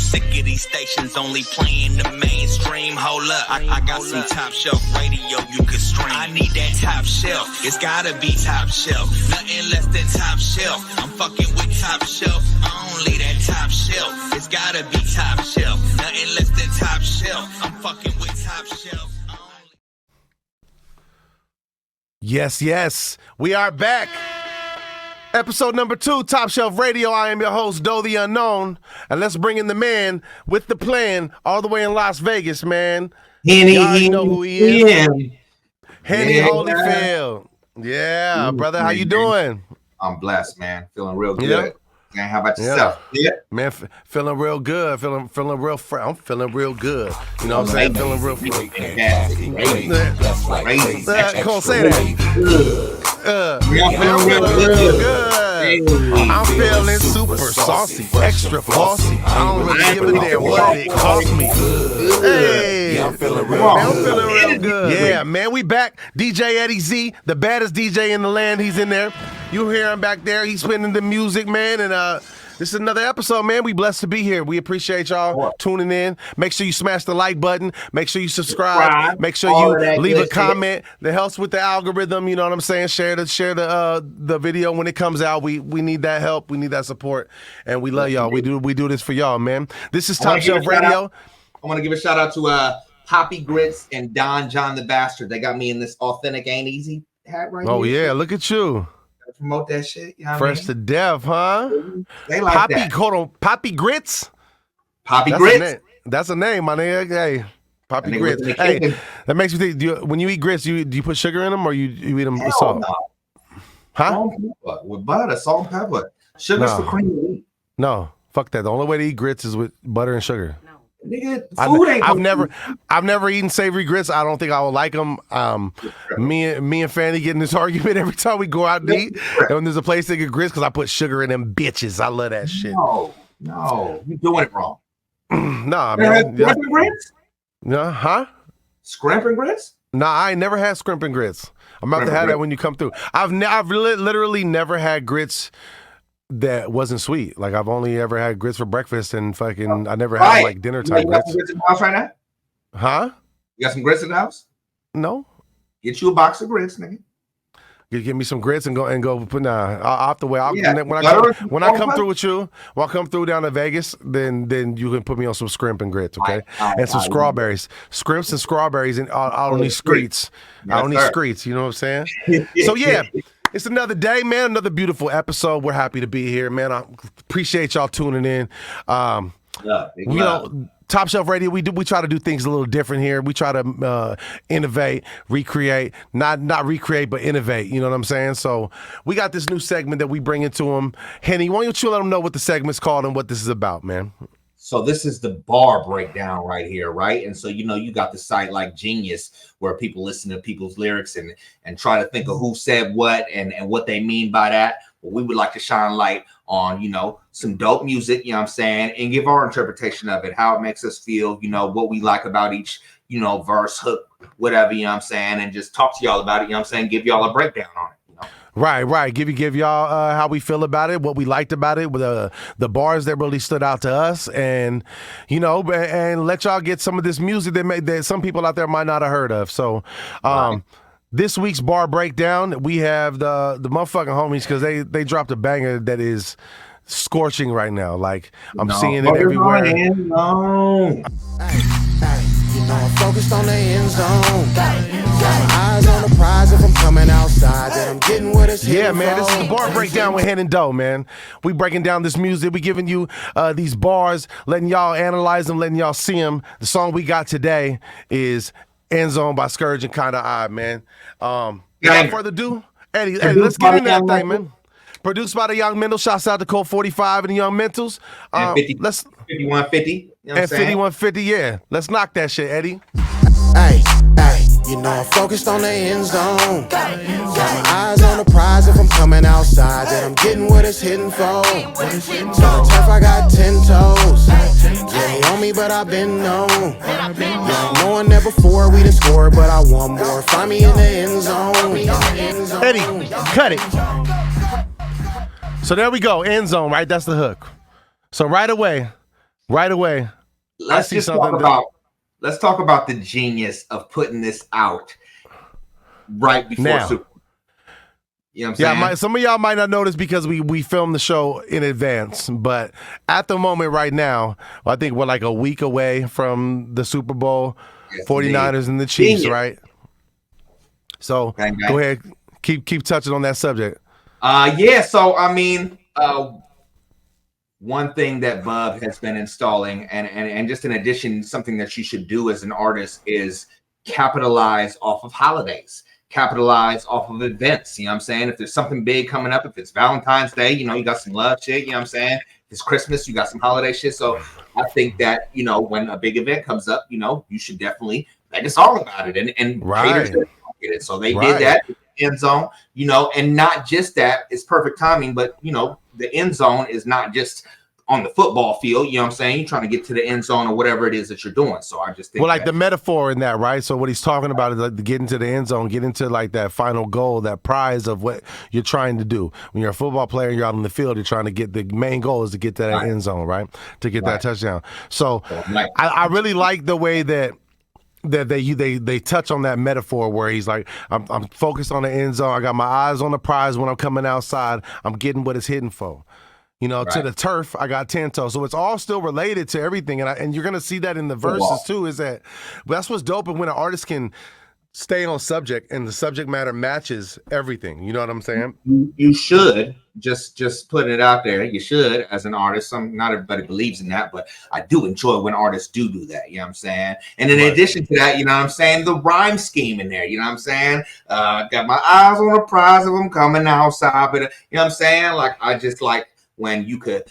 sick of these stations only playing the mainstream. Hold up, I got some top shelf radio you can stream. I need that top shelf, it's gotta be top shelf. Nothing less than top shelf. I'm fucking with top shelf, only that top shelf. It's gotta be top shelf. Nothing less than top shelf. I'm fucking with top shelf. Yes, yes, we are back. Episode number 2, Top Shelf Radio. I am your host, Doe the Unknown. And let's bring in the man with the plan all the way in Las Vegas, man. Henny, you already know who he is. Henny Yeah. Holyfield. Yeah, brother, how you doing? I'm blessed, man. Feeling real good. Yeah. Man, how about yourself? Yeah. Man, feeling real good. Feeling real I'm feeling real good. You know what I'm saying? Feeling real fresh. Come on, say that. I'm feeling real good. I'm feeling super saucy, extra flossy. I don't really give a damn what it cost me. Hey, I'm feeling real good. Yeah, man, we back. DJ Eddie Z, the baddest DJ in the land. He's in there. You hear him back there. He's spinning the music, man. And this is another episode, man. We blessed to be here. We appreciate y'all tuning in. Make sure you smash the like button. Make sure you subscribe. Make sure you leave a comment that helps with the algorithm. You know what I'm saying? Share the video when it comes out. We need that help. We need that support. And we love y'all. We do this for y'all, man. This is Top Shelf Radio. I want to give a shout out to Poppy Grits and Don John the Bastard. They got me in this authentic Ain't Easy hat right here. Oh, yeah. Look at you. Promote that shit. You know Fresh to death, huh? They like Poppy, that. Hold on. Poppy Grits? Poppy Grits. That's a name, my nigga. Hey, Poppy Grits. Hey, that makes me think, when you eat grits, do you put sugar in them or you eat them with salt? No. Huh? Salt and pepper. With butter, salt and pepper. Sugar's for cream to eat. No, fuck that. The only way to eat grits is with butter and sugar. Nigga, food ain't I've never eaten savory grits. I don't think I would like them. Me and Fanny get in this argument every time we go out and eat. And when there's a place to get grits, because I put sugar in them bitches. I love that shit. No, you're doing it wrong. Nah, man. Scrimp and grits? No, huh? Scrimp and grits? Nah, I ain't never had scrimp and grits. I'm about to have that when you come through. I've literally never had grits that wasn't sweet. Like, I've only ever had grits for breakfast and fucking I never had like dinner time you got grits. some grits in the house right now? Huh? You got some grits in the house? No. Get you a box of grits, nigga. You give me some grits and go put off the way. When I come through with you, when I come through down to Vegas, then you can put me on some scrimp and grits, okay? And some strawberries. Scrimps and strawberries, and I don't need screets. I don't need screets, you know what I'm saying? So yeah. It's another day, man. Another beautiful episode. We're happy to be here, man. I appreciate y'all tuning in. Top Shelf Radio. We try to do things a little different here. We try to innovate, recreate, not recreate, but innovate. You know what I'm saying? So we got this new segment that we bring into them. Henny, why don't you let them know what the segment's called and what this is about, man? So this is the bar breakdown right here, right? And so, you got the site like Genius where people listen to people's lyrics and try to think of who said what and what they mean by that. But we would like to shine light on, some dope music, you know what I'm saying, and give our interpretation of it, how it makes us feel, what we like about each, verse, hook, whatever, you know what I'm saying, and just talk to y'all about it, you know what I'm saying, give y'all a breakdown on it. Right. Give y'all how we feel about it, what we liked about it, with the bars that really stood out to us, and and let y'all get some of this music that some people out there might not have heard of. So, this week's bar breakdown, we have the motherfucking homies, because they dropped a banger that is scorching right now. Like, I'm seeing it everywhere. I'm focused on the end zone. Got my eyes on the prize. If I'm coming outside, then I'm getting what it's yeah, man. This is the bar breakdown with Hen and Doe, man. We breaking down this music. We giving you these bars, letting y'all analyze them, letting y'all see them. The song we got today is End Zone by Scourge and Kinda Odd, man. Without further ado, Eddie, let's get into that thing, man. Produced by the Young Mentals. Shouts out to Code 45 and the Young Mentals. 5150. And 5150, yeah. Let's knock that shit, Eddie. Hey, I'm focused on the end zone. Got my eyes on the prize. If I'm coming outside, then I'm getting what it's hitting for. Turf, I got 10 toes. Yeah, they on me, but I've been known. Yeah, knowing that before we done scored, but I want more. Find me in the end zone. Eddie, cut it. So there we go, end zone, right? That's the hook. So right away, right away. Let's just talk about the genius of putting this out right before now. Super Bowl. You know what I'm saying? Some of y'all might not notice because we filmed the show in advance, but at the moment right now, I think we're like a week away from the Super Bowl, yes, 49ers and the Chiefs, right? So go ahead, keep touching on that subject. So I mean, one thing that Bub has been installing, and just in addition, something that you should do as an artist is capitalize off of holidays. Capitalize off of events, you know what I'm saying? If there's something big coming up, if it's Valentine's Day, you know, you got some love shit, you know what I'm saying? If it's Christmas, you got some holiday shit. So I think that, you know, when a big event comes up, you know, you should definitely make a song about it and cater to it. So they did that end zone, you know, and not just that, it's perfect timing, but you know, the end zone is not just on the football field, you know what I'm saying? You're trying to get to the end zone or whatever it is that you're doing. So I just think like the metaphor in that, right? So what he's talking about is like getting to the end zone, getting to like that final goal, that prize of what you're trying to do. When you're a football player, you're out on the field, you're trying to get the main goal is to get to that end zone, right? To get that touchdown. So I really like the way that they touch on that metaphor where he's like, I'm focused on the end zone. I got my eyes on the prize when I'm coming outside. I'm getting what it's hitting for. You know, to the turf, I got 10 toes. So it's all still related to everything. And you're going to see that in the verses too, is that that's what's dope. And when an artist can stay on subject and the subject matter matches everything. You know what I'm saying? You should just putting it out there. You should, as an artist. Not everybody believes in that, but I do enjoy when artists do that. You know what I'm saying? And in addition to that, you know what I'm saying, the rhyme scheme in there. You know what I'm saying? Got my eyes on the prize of them coming outside, but you know what I'm saying? Like I just like when you could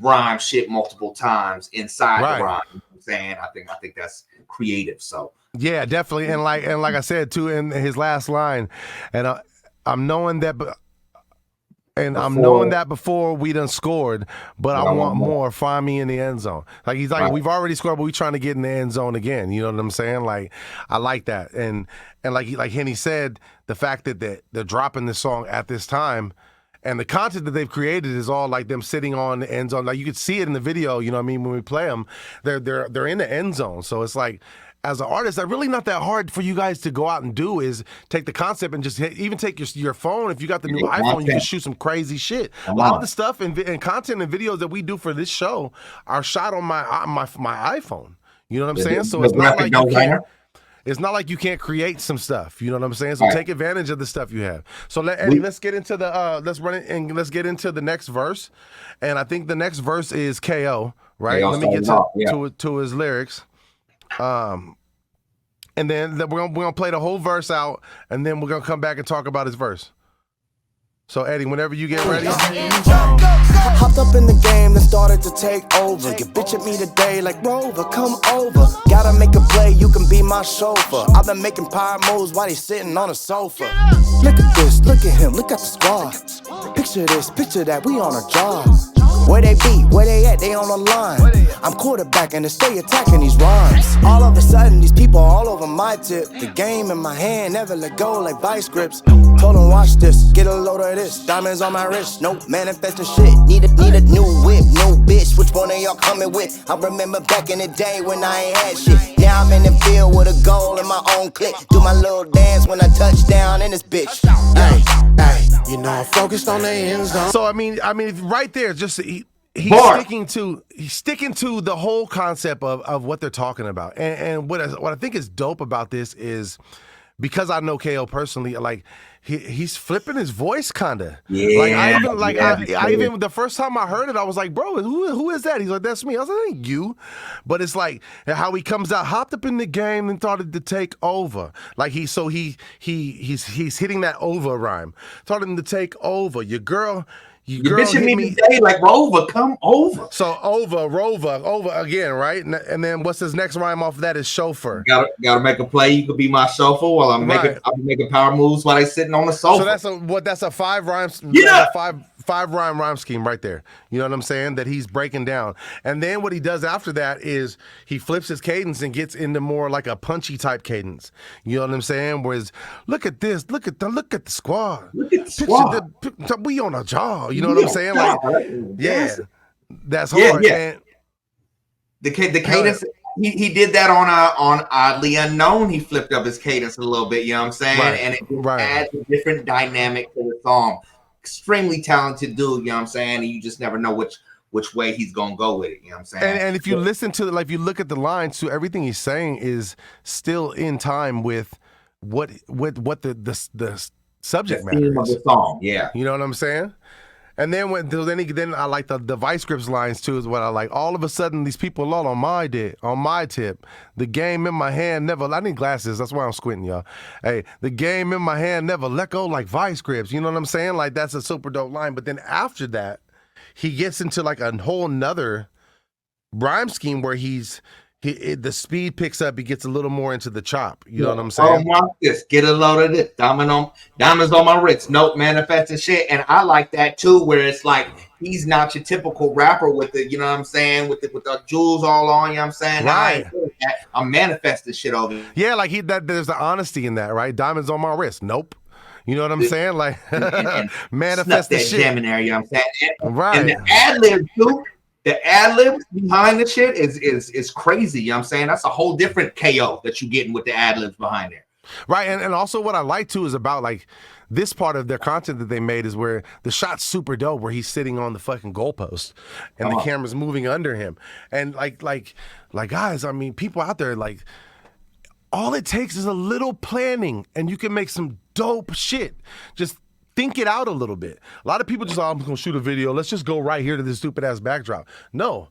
rhyme shit multiple times inside the rhyme. You know what I'm saying? I think that's creative. So yeah, definitely. And like I said too in his last line, and I'm knowing that. I'm knowing that before we done scored, but I want more. Find me in the end zone. Like he's like, we've already scored, but we trying to get in the end zone again. You know what I'm saying? Like I like that, and like Henny said, the fact that they're dropping this song at this time, and the content that they've created is all like them sitting on the end zone. Like you could see it in the video. You know what I mean? When we play them, they're in the end zone. So it's like, as an artist, that's really not that hard for you guys to go out and do is take the concept and just even take your phone. If you got the new iPhone, you can shoot some crazy shit. A lot of the stuff and content and videos that we do for this show are shot on my iPhone. You know what I'm saying? So it's not like you can't. It's not like you can't create some stuff. You know what I'm saying? So take advantage of the stuff you have. So Eddie, let's get into the let's run it and let's get into the next verse. And I think the next verse is KO, right? Let me get to his lyrics. And then we're gonna play the whole verse out, and then we're gonna come back and talk about his verse. So Eddie, whenever you get ready. Hopped up in the game, then started to take over. Your bitch at me today like Rover, come over. Gotta make a play, you can be my chauffeur. I've been making power moves while they sitting on a sofa. Look at this, look at him, look at the squad. Picture this, picture that, we on a job. Where they be, where they at, they on the line. I'm quarterbacking and stay attacking these rhymes. All of a sudden, these people all over my tip. The game in my hand, never let go like vice grips. Told them watch this, get a load of this. Diamonds on my wrist, no manifesting shit. Need a new whip, no bitch. Which one of y'all coming with? I remember back in the day when I ain't had shit. Now I'm in the field with a goal in my own clique. Do my little dance when I touch down in this bitch. Hey, you know I'm focused on the end zone. So I mean, right there, just he's sticking to the whole concept of what they're talking about. And what I think is dope about this is, because I know KO personally, like he's flipping his voice kinda. Yeah. I even the first time I heard it, I was like, bro, who is that? He's like, that's me. I was like, that ain't you. But it's like how he comes out, hopped up in the game and started to take over. Like he's hitting that over rhyme. Starting to take over. Your girl. You bitching me today like Rover, come over. So over again, right? And then what's his next rhyme off of that is chauffeur. Gotta make a play. You could be my chauffeur while I'm making power moves while they sitting on the sofa. So that's a 5 rhymes. Yeah. Five rhyme scheme right there. You know what I'm saying? That he's breaking down. And then what he does after that is he flips his cadence and gets into more like a punchy type cadence. You know what I'm saying? Whereas look at this, look at the squad. Look at the squad. We on a job. You know what I'm saying? Like, yeah, that's hard. Yeah. The cadence, he did that on Oddly Unknown. He flipped up his cadence a little bit, you know what I'm saying? Right, And it right. adds a different dynamic to the song. Extremely talented dude, you know what I'm saying? And you just never know which way he's gonna go with it, you know what I'm saying? And if you listen to like, if you look at the lines too, everything he's saying is still in time with what the subject matter theme of is. the song, yeah. You know what I'm saying? And then then I like the Vice Grips lines too, is what I like. All of a sudden, these people all on my tip. The game in my hand never. I need glasses. That's why I'm squinting, y'all. Hey, the game in my hand never let go like Vice Grips. You know what I'm saying? Like, that's a super dope line. But then after that, he gets into like a whole nother rhyme scheme where the speed picks up. He gets a little more into the chop. You know what I'm saying? Watch this. Get a load of this. Diamonds on my wrist. Nope, manifesting shit. And I like that too, where it's like he's not your typical rapper with the, you know what I'm saying, with the jewels all on. You know what I'm saying? Right. I'm manifesting shit over here. Yeah, like there's the honesty in that, right? Diamonds on my wrist. Nope. You know what I'm saying? Like, and manifest the that shit. gem in there, you know what I'm saying? Right. And the ad-lib too. The ad-libs behind the shit is crazy. You know what I'm saying? That's a whole different KO that you're getting with the ad-libs behind there. Right. And also what I like too is about like this part of their content that they made is where the shot's super dope, where he's sitting on the fucking goalpost and the camera's moving under him. And like guys, I mean, people out there, like, all it takes is a little planning and you can make some dope shit. Just think it out a little bit. A lot of people just, I'm going to shoot a video. Let's just go right here to this stupid ass backdrop. No,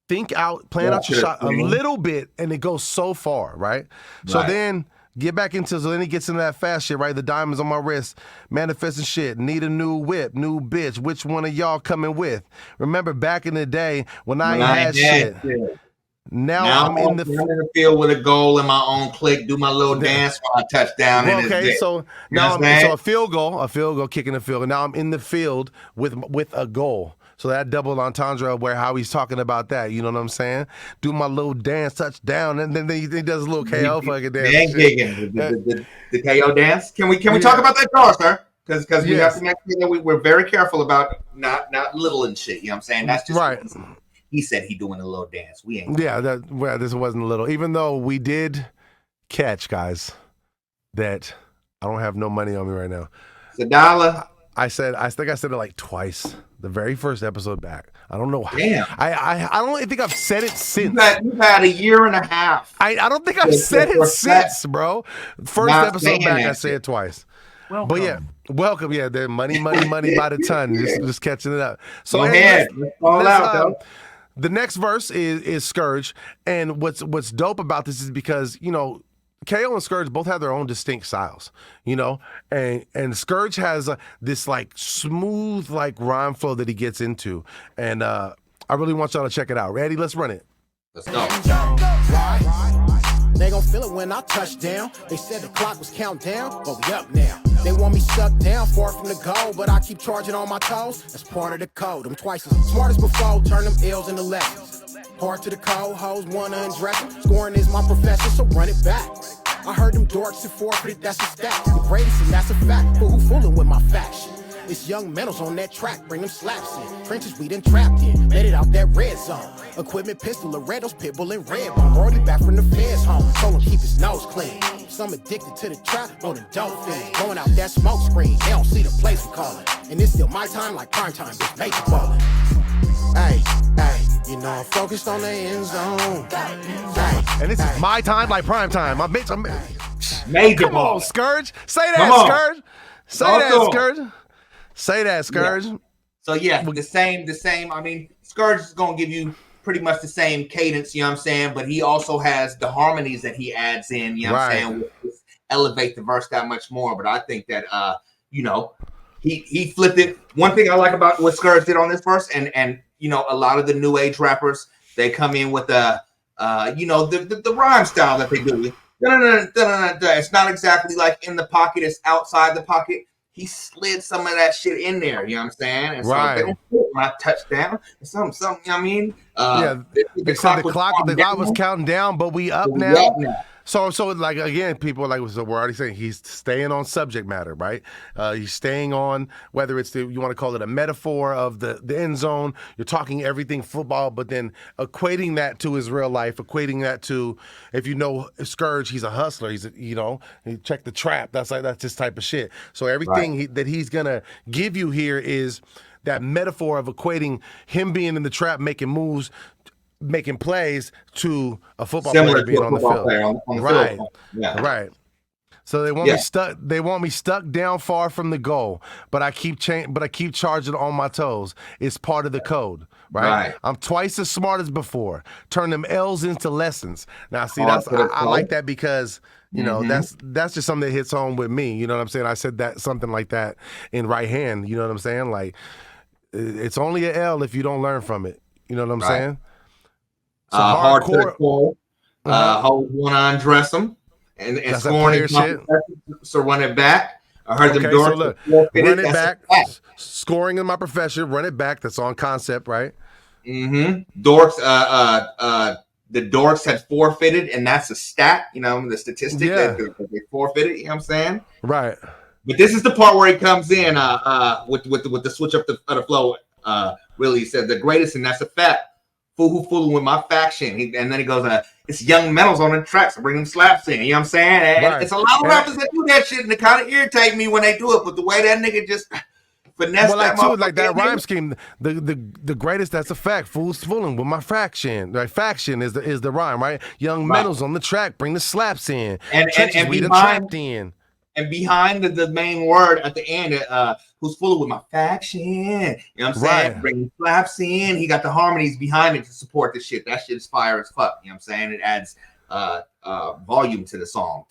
think out, plan out your shot a little bit, and it goes so far, right? So then get back into, so then he gets into that fast shit, right? The diamonds on my wrist, manifesting shit, need a new whip, new bitch. Which one of y'all coming with? Remember back in the day when I ain't had shit. Now I'm in the field with a goal in my own click, do my little dance for a touchdown. Well, okay, so now so a field goal, kicking the field. And now I'm in the field with a goal. So that double entendre where how he's talking about that, you know what I'm saying? Do my little dance, touchdown, and then he does a little KO fucking dance. The KO dance. Can we talk about that draw, sir? Because we have to make sure that we're very careful about not little and shit. You know what I'm saying? That's just right. He said he doing a little dance. We ain't. Yeah, this wasn't a little. Even though we did catch, guys, that I don't have no money on me right now. It's $1. I think I said it like twice. The very first episode back. I don't know. Damn. I don't think I've said it since. You've had a year and a half. I don't think I've said it since, bro. First episode back, I said it twice. Welcome. But yeah, welcome. Yeah, they're money by the ton. Just catching it up. So go ahead. Let's fall out, though. The next verse is Scourge, and what's dope about this is because, you know, KO and Scourge both have their own distinct styles, you know, and Scourge has this like smooth like rhyme flow that he gets into, and I really want y'all to check it out. Ready? Let's run it. Let's go. They gon' feel it when I touch down. They said the clock was countdown, but we up now. They want me stuck down, far from the goal, but I keep charging on my toes. That's part of the code. I'm twice as smart as before, turn them ills into lessons. Hard to the cold, hoes wanna undress them. Scoring is my profession, so run it back. I heard them dorks who forfeited, that's a stat. The greatest, and that's a fact. But who fooling with my faction? It's young mentals on that track, bring them slaps in. Trenches we done trapped in, made it out that red zone. Equipment, pistol, Laredos, pitbull, and red bone. Broly back from the feds home, told him keep his nose clean. Some addicted to the trap, know the dope fiend. Going out that smoke screen, they don't see the place we call it. And it's still my time like prime time, it's major ballin'. Hey, you know I'm focused on the end zone. And this is my time like prime time. I'm Major Come ball. on, Scourge. Say that, Scourge. Say that, Scourge. Say that, Scourge. Yeah. So yeah, the same. I mean, Scourge is gonna give you pretty much the same cadence, you know what I'm saying? But he also has the harmonies that he adds in, you know what I'm saying, which elevate the verse that much more. But I think that you know, he flipped it. One thing I like about what Scourge did on this verse, and you know, a lot of the new age rappers, they come in with you know, the rhyme style that they do. It's not exactly like in the pocket, it's outside the pocket. He slid some of that shit in there, you know what I'm saying? And so when I touch down. Something. You know what I mean, they said the clock was counting down, but we up now. So like again, people like so we're already saying he's staying on subject matter, right? He's staying on whether it's you want to call it a metaphor of the end zone. You're talking everything football, but then equating that to his real life, equating that to if you know Scourge, he's a hustler. He's he check the trap. That's his type of shit. So everything that he's gonna give you here is that metaphor of equating him being in the trap, making moves, making plays to a football player being on the field. Right. Yeah. Right. So they want me stuck. They want me stuck down far from the goal, but I keep charging on my toes. It's part of the code, right? I'm twice as smart as before. Turn them L's into lessons. Now, see, I like that because you know that's just something that hits home with me. You know what I'm saying? I said that something like that in right hand. You know what I'm saying? Like it's only an L if you don't learn from it. You know what I'm saying? So hard to pull, hold one on, dress them, and scoring shit. So run it back. I heard them doors. So look, run it back. Scoring in my profession, run it back. That's on concept, right? Dorks. The Dorks had forfeited, and that's a stat. You know, the statistic that they forfeited. You know what I'm saying? Right. But this is the part where he comes in with the switch up the flow. Really, he said the greatest, and that's a fact. Fooling with my faction. And then he goes, it's young metals on the tracks. I bring them slaps in. You know what I'm saying? And it's a lot of rappers that do that shit, and it kind of irritate me when they do it. But the way that nigga just finesse that rhyme scheme, the greatest, that's a fact. Fooling with my faction. Like faction is the rhyme, right? Young metals on the track, bring the slaps in. And we trapped in. And behind the main word at the end, who's full with my faction. You know what I'm saying? Bringing slaps in. He got the harmonies behind it to support this shit. That shit is fire as fuck. You know what I'm saying? It adds volume to the song.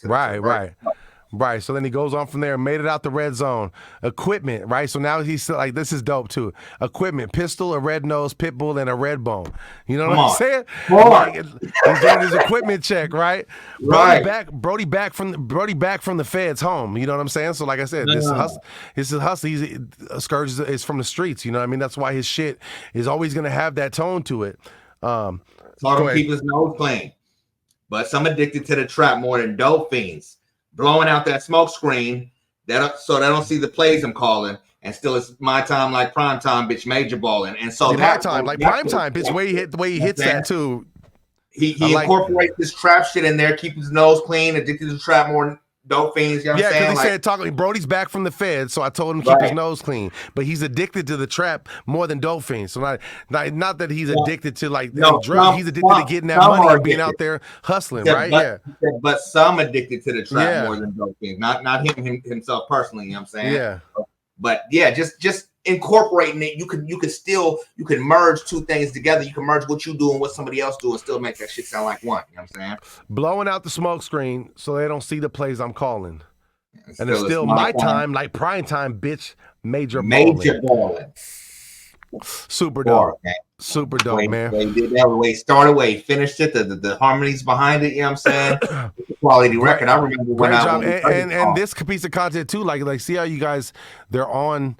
Right. So then he goes on from there, made it out the red zone. Equipment, right? So now he's like, this is dope too. Equipment, pistol, a red nose, pit bull, and a red bone. You know what I'm saying? Like, he's doing his equipment check, right? Brody back from the feds home. You know what I'm saying? So like I said, this is hustle. Scourge is from the streets. You know what I mean? That's why his shit is always gonna have that tone to it. Taught him keep his nose clean. But some addicted to the trap more than dope fiends. Blowing out that smoke screen so they don't see the plays I'm calling, and still it's my time like prime time, bitch, major balling. And so that time like prime time, bitch, the way he hits that too. He incorporates this trap shit in there, keep his nose clean, addicted to the trap more than dope fiends. You know what I'm saying? Because he said Brody's back from the feds, so I told him to keep his nose clean. But he's addicted to the trap more than dope fiends. So not that he's addicted to drugs. He's addicted to getting that money and being out there hustling, right? But some addicted to the trap more than dope fiends. Not himself personally. You know what I'm saying? Yeah. But yeah, just incorporating it, you can merge two things together. You can merge what you do and what somebody else do and still make that shit sound like one. You know what I'm saying? Blowing out the smoke screen so they don't see the plays I'm calling. And it's still my time, like prime time, bitch. Major balling. Super dope. Super dope, man. They did that way, started way, finished it, the harmonies behind it, you know what I'm saying? It's a quality record. I remember when and this piece of content too, like see how you guys, they're on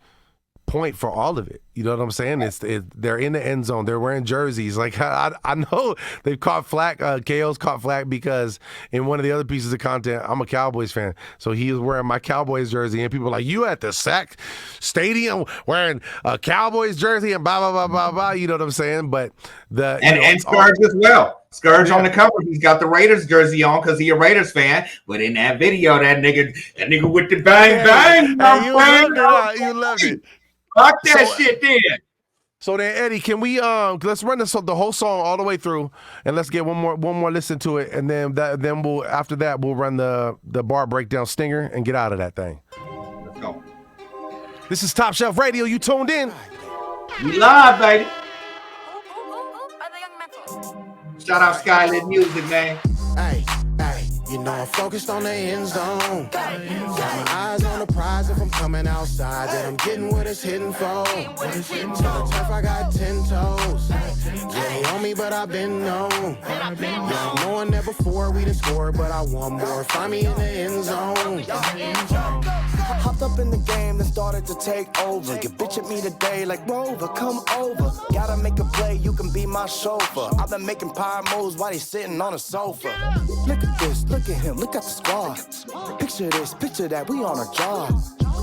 point for all of it. You know what I'm saying? They're in the end zone. They're wearing jerseys. Like I know they've caught flack. KO's caught flack because in one of the other pieces of content, I'm a Cowboys fan, so he was wearing my Cowboys jersey, and people were like, "You at the Sac Stadium wearing a Cowboys jersey?" and blah blah blah blah blah. You know what I'm saying? But and Scourge as well. Scourge on the cover, he's got the Raiders jersey on because he's a Raiders fan. But in that video, that nigga with the bang bang, you loved it. Fuck that shit then. So then, Eddie, can we let's run the whole song all the way through, and let's get one more listen to it, and then we'll after that we'll run the bar breakdown stinger and get out of that thing. Let's go. This is Top Shelf Radio. You tuned in? We live, baby. Shout out Skylit Music, man. Hey. You know I'm focused on the end zone. Got my eyes on the prize if I'm coming outside. That I'm getting what it's hitting for. To the turf, I got 10 toes. Yeah, they on me, but I've been known. Yeah, I'm knowing that before we done scored, but I want more. Find me in the end zone. Hopped up in the game, then started to take over. Your bitch at me today like Rover, come over. Gotta make a play, you can be my chauffeur. I've been making power moves while they sitting on a sofa. Look at this, look at him, look at the squad. Picture this, picture that, we on a job.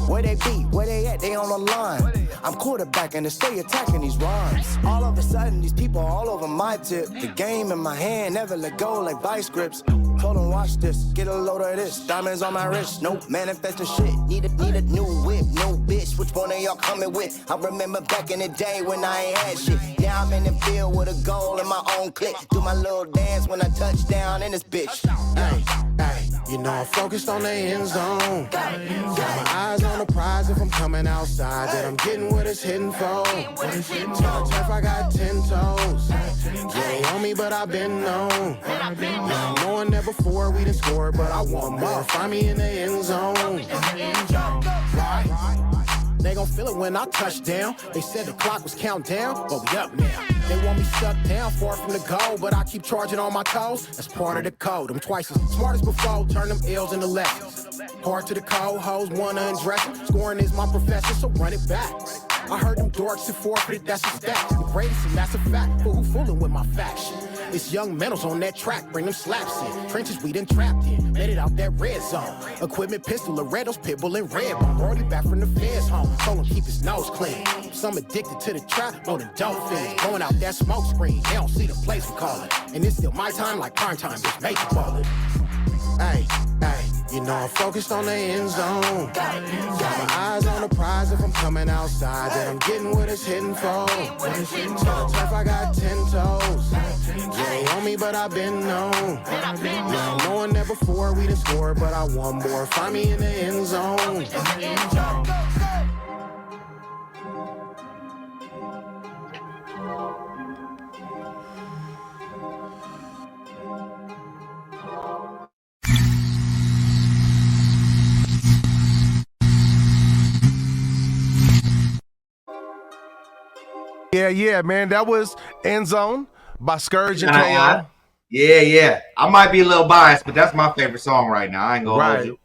Where they be, where they at, they on the line. I'm quarterbacking and stay attacking these rhymes. All of a sudden, these people all over my tip. The game in my hand, never let go like vice grips. Hold on, watch this, get a load of this. Diamonds on my wrist, nope, manifesting shit. Need a new whip, no bitch. Which one of y'all coming with? I remember back in the day when I ain't had shit. Now I'm in the field with a goal in my own clique. Do my little dance when I touch down in this bitch. Hey, hey, you know I'm focused on the end zone. Got my eyes on the prize if I'm coming outside. That I'm getting what it's hitting for. Turf, I got 10 toes. Yeah, they on me, but I've been known. Yeah, knowing that before we done scored, but I want more. Find me in the end zone. They gon' feel it when I touch down. They said the clock was countdown, but we up now. They want me stuck down, far from the goal, but I keep charging on my toes. That's part of the code. I'm twice as smart as before, turn them L's into lessons. Hard to the cold, hoes wanna undress them. Scoring is my profession, so run it back. I heard them dorks and forfeited, that's a stat. The greatest, and that's a fact. But who fooling with my faction? It's young mentals on that track, bring them slaps in. Trenches we done trapped in, made it out that red zone. Equipment, pistol, Loretto's, pitbull, and red bone. Already back from the feds home, told him keep his nose clean. Some addicted to the trap, more than dope fiends. Blowing out that smoke screen, they don't see the place we call it. And it's still my time like prime time, bitch, make it ball it. Hey, hey, you know I'm focused on the end zone. Got my eyes on the prize if I'm coming outside. That I'm getting what it's hitting for. Turf, I got 10 toes. Yeah, they on me, but I've been known. Yeah, knowing that before we done scored, but I want more. Find me in the end zone. Yeah, man. That was End Zone by Scourge and KO. Yeah. I might be a little biased, but that's my favorite song right now. I ain't gonna hold you.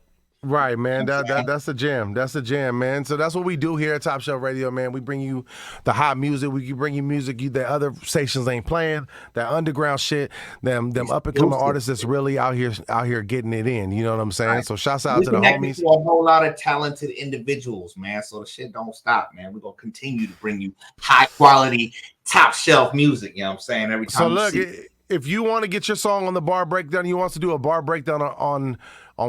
Right, man. That's a jam. That's a jam, man. So that's what we do here at Top Shelf Radio, man. We bring you the hot music. We can bring you music that other stations ain't playing. That underground shit. Them up and coming artists that's really out here getting it in. You know what I'm saying? Right. So shouts out to the homies. To a whole lot of talented individuals, man. So the shit don't stop, man. We're gonna continue to bring you high quality, top shelf music. You know what I'm saying? Every time. So look, if you want to get your song on the bar breakdown, you want to do a bar breakdown on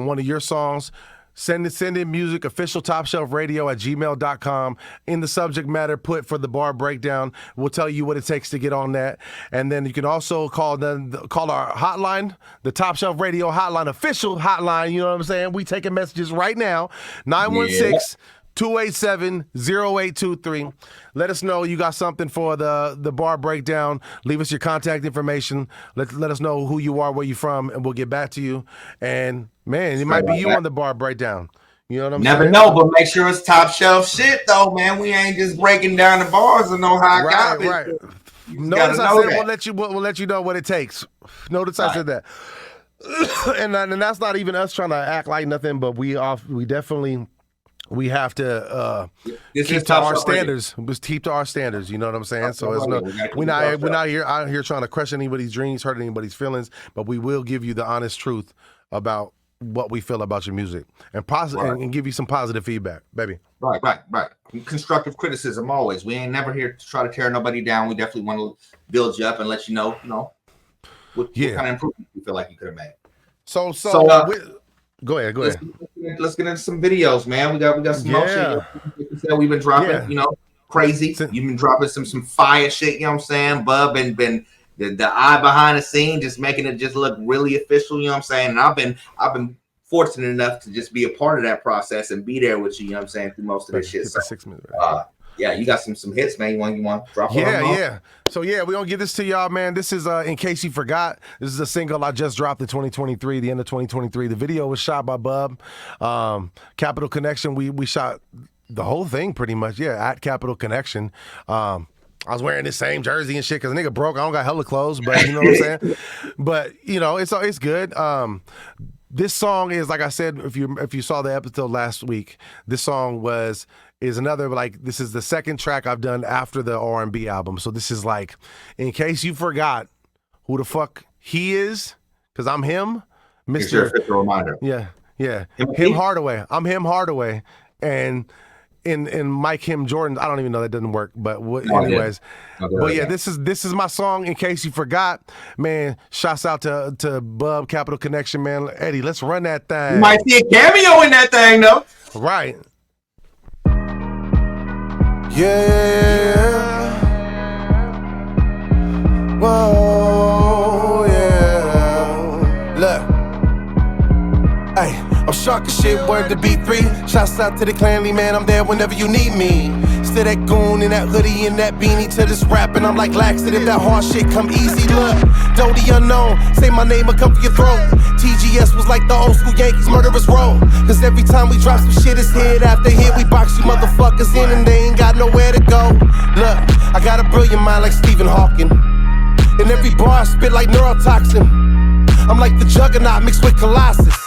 one of your songs, send in music, official Top Shelf Radio at gmail.com. In the subject matter, put for the bar breakdown. We'll tell you what it takes to get on that. And then you can also call our hotline, the Top Shelf Radio hotline, official hotline. You know what I'm saying? We taking messages right now, 916 287-0823. Let us know you got something for the bar breakdown. Leave us your contact information. Let us know who you are, where you from, and we'll get back to you. And man, it might be you on the bar breakdown. You know what I'm saying? Never know, but make sure it's top shelf shit though, man. We ain't just breaking down the bars and know how I got it. Right. Notice I said we'll let you know what it takes. Notice I said that. and that's not even us trying to act like nothing, but we definitely. We have to keep to our standards. Just keep to our standards. You know what I'm saying? So it's we're not out here trying to crush anybody's dreams, hurt anybody's feelings, but we will give you the honest truth about what we feel about your music and and give you some positive feedback, baby. Right. Constructive criticism always. We ain't never here to try to tear nobody down. We definitely want to build you up and let you know, what kind of improvement you feel like you could have made. Go ahead. Let's get into some videos, man. We got some more shit. We've been dropping, crazy. You've been dropping some fire shit. You know what I'm saying? Bub and been the eye behind the scene, just making it just look really official. You know what I'm saying? And I've been fortunate enough to just be a part of that process and be there with you. You know what I'm saying? Through most of this shit. So, 6 minutes. Right? You got some hits, man. You want to drop? Yeah. So we're gonna get this to y'all, man. This is in case you forgot. This is a single I just dropped in 2023, the end of 2023. The video was shot by Bub, Capital Connection. We shot the whole thing pretty much. At Capital Connection. I was wearing this same jersey and shit because the nigga broke. I don't got hella clothes, but you know what I'm saying. But it's good. this song is, like I said, if you saw the episode last week, this song is another, like, this is the second track I've done after the R&B album. So this is like, in case you forgot who the fuck he is, because I'm him, Mr. It's a reminder. Yeah. Him Hardaway. I'm him Hardaway. And in Mike Him Jordan, I don't even know, that doesn't work. But anyways. But yeah, this is my song. In case you forgot, man. Shouts out to Bub Capital Connection, man. Eddie, let's run that thing. You might see a cameo in that thing, though. Right. Yeah. Whoa, yeah. Look. Hey, I'm shark as shit, word to B3. Shouts out to the Clanly, man, I'm there whenever you need me. Still that goon in that hoodie and that beanie to this rapping. I'm like laxative, that hard shit come easy. Look, Dodie unknown, say my name or come for your throat. TGS was like the old school Yankees murderous roll. Cause every time we drop some shit, it's hit after hit. We box you motherfuckers in and they ain't got nowhere to go. Look, I got a brilliant mind like Stephen Hawking. And every bar I spit like neurotoxin. I'm like the juggernaut mixed with Colossus.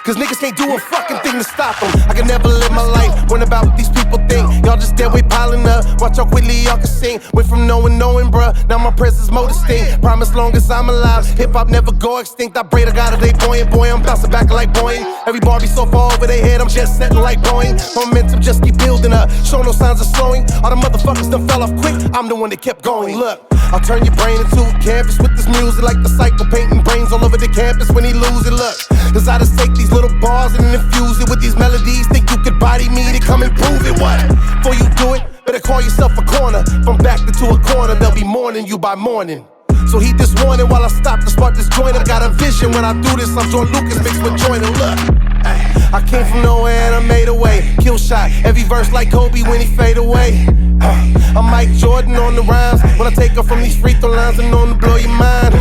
Cause niggas can't do a fucking thing to stop them. I can never live my life, worrying about what these people think. Y'all just dead weight piling up, watch how quickly y'all can sing. Went from knowing, bruh, now my presence more distinct. Promise long as I'm alive, hip-hop never go extinct. I pray to God if they buoyant, boy, I'm bouncing back like Boeing. Every bar be so far over their head, I'm just setting like Boeing. Momentum just keep building up, show no signs of slowing. All the motherfuckers done fell off quick, I'm the one that kept going. Look, I'll turn your brain into a canvas with this music, like the psycho painting brains all over the campus when he lose it. Look, cause I just take these little bars and infuse it with these melodies. Think you could body me to come and prove it? What? Before you do it, better call yourself a corner. From back to a corner, they'll be mourning you by morning. So heed this warning while I stop to spark this joint. I got a vision when I do this, I'm George Lucas mixed with Joyner. Look, I came from nowhere and I made a way. Kill shot, every verse like Kobe when he fade away. I'm Mike Jordan on the rhymes. When I take her from these free throw lines, I'm known to blow your mind.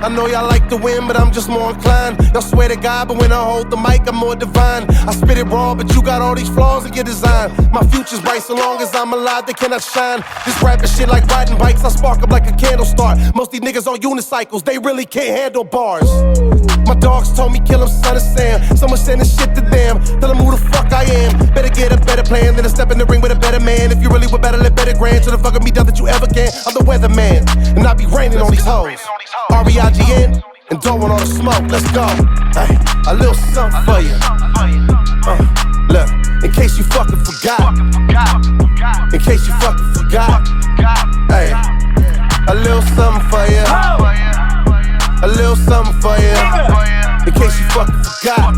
I know y'all like to win, but I'm just more inclined. Y'all swear to God, but when I hold the mic, I'm more divine. I spit it raw, but you got all these flaws in your design. My future's bright so long as I'm alive, they cannot shine. This rapping shit like riding bikes, I spark up like a candle start. Most these niggas on unicycles, they really can't handle bars. My dogs told me kill him, son of Sam. Someone sending shit to them, tell them who the fuck I am. Better get a better plan than to step in the ring with a better man. If you really would better let better grand, to the fuck with me down that you ever can. I'm the weatherman, and I be raining on these hoes. R-E-I-G-N, and don't want all the smoke, let's go. Hey, a little something for you. Look, in case you fucking forgot. In case you fucking forgot. Hey, a little something for you. A little something for you. In case you fucking forgot.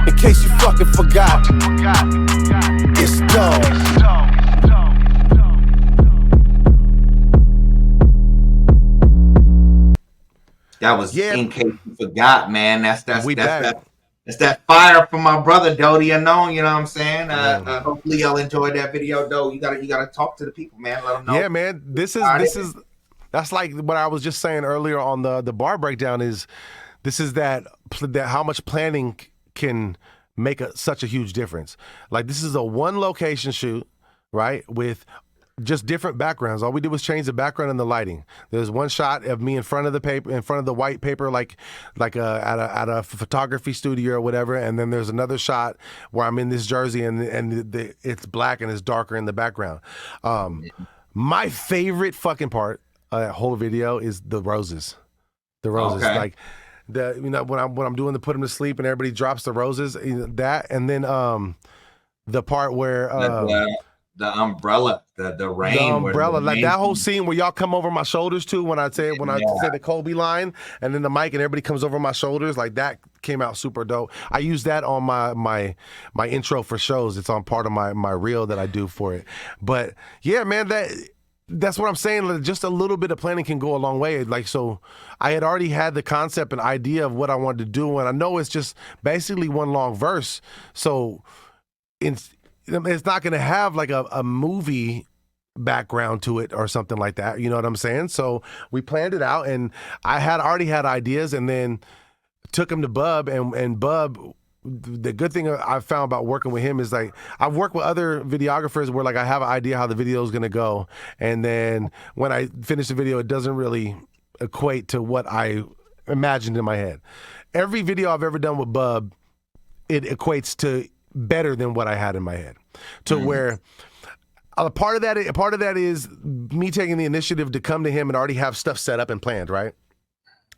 In case you fucking forgot. It's gone. That was in case you forgot, man. That's back. That's that fire from my brother Dodie Unknown. You know what I'm saying? Hopefully y'all enjoyed that video, though. You gotta talk to the people, man. Let them know. Yeah, man. This is that's like what I was just saying earlier on the bar breakdown. Is this is that how much planning can make such a huge difference. Like, this is a one location shoot, right, with just different backgrounds. All we did was change the background and the lighting. There's one shot of me in front of the paper, in front of the white paper, like at a photography studio or whatever. And then there's another shot where I'm in this jersey and it's black and it's darker in the background. My favorite fucking part of that whole video is the roses. The roses, okay. Like when I'm doing the put them to sleep and everybody drops the roses. That, and then the part where. The umbrella, the rain. The umbrella, like that whole scene where y'all come over my shoulders too when I say the Kobe line, and then the mic and everybody comes over my shoulders, like that came out super dope. I use that on my intro for shows. It's on part of my reel that I do for it. But yeah, man, that's what I'm saying. Just a little bit of planning can go a long way. Like, so I had already had the concept and idea of what I wanted to do, and I know it's just basically one long verse. So it's not going to have like a movie background to it or something like that. You know what I'm saying? So we planned it out, and I already had ideas, and then took him to Bub, and Bub, the good thing I found about working with him is, like, I've worked with other videographers where, like, I have an idea how the video is going to go, and then when I finish the video, it doesn't really equate to what I imagined in my head. every video I've ever done with Bub, it equates to better than what I had in my head. To where a part of that is me taking the initiative to come to him and already have stuff set up and planned, right?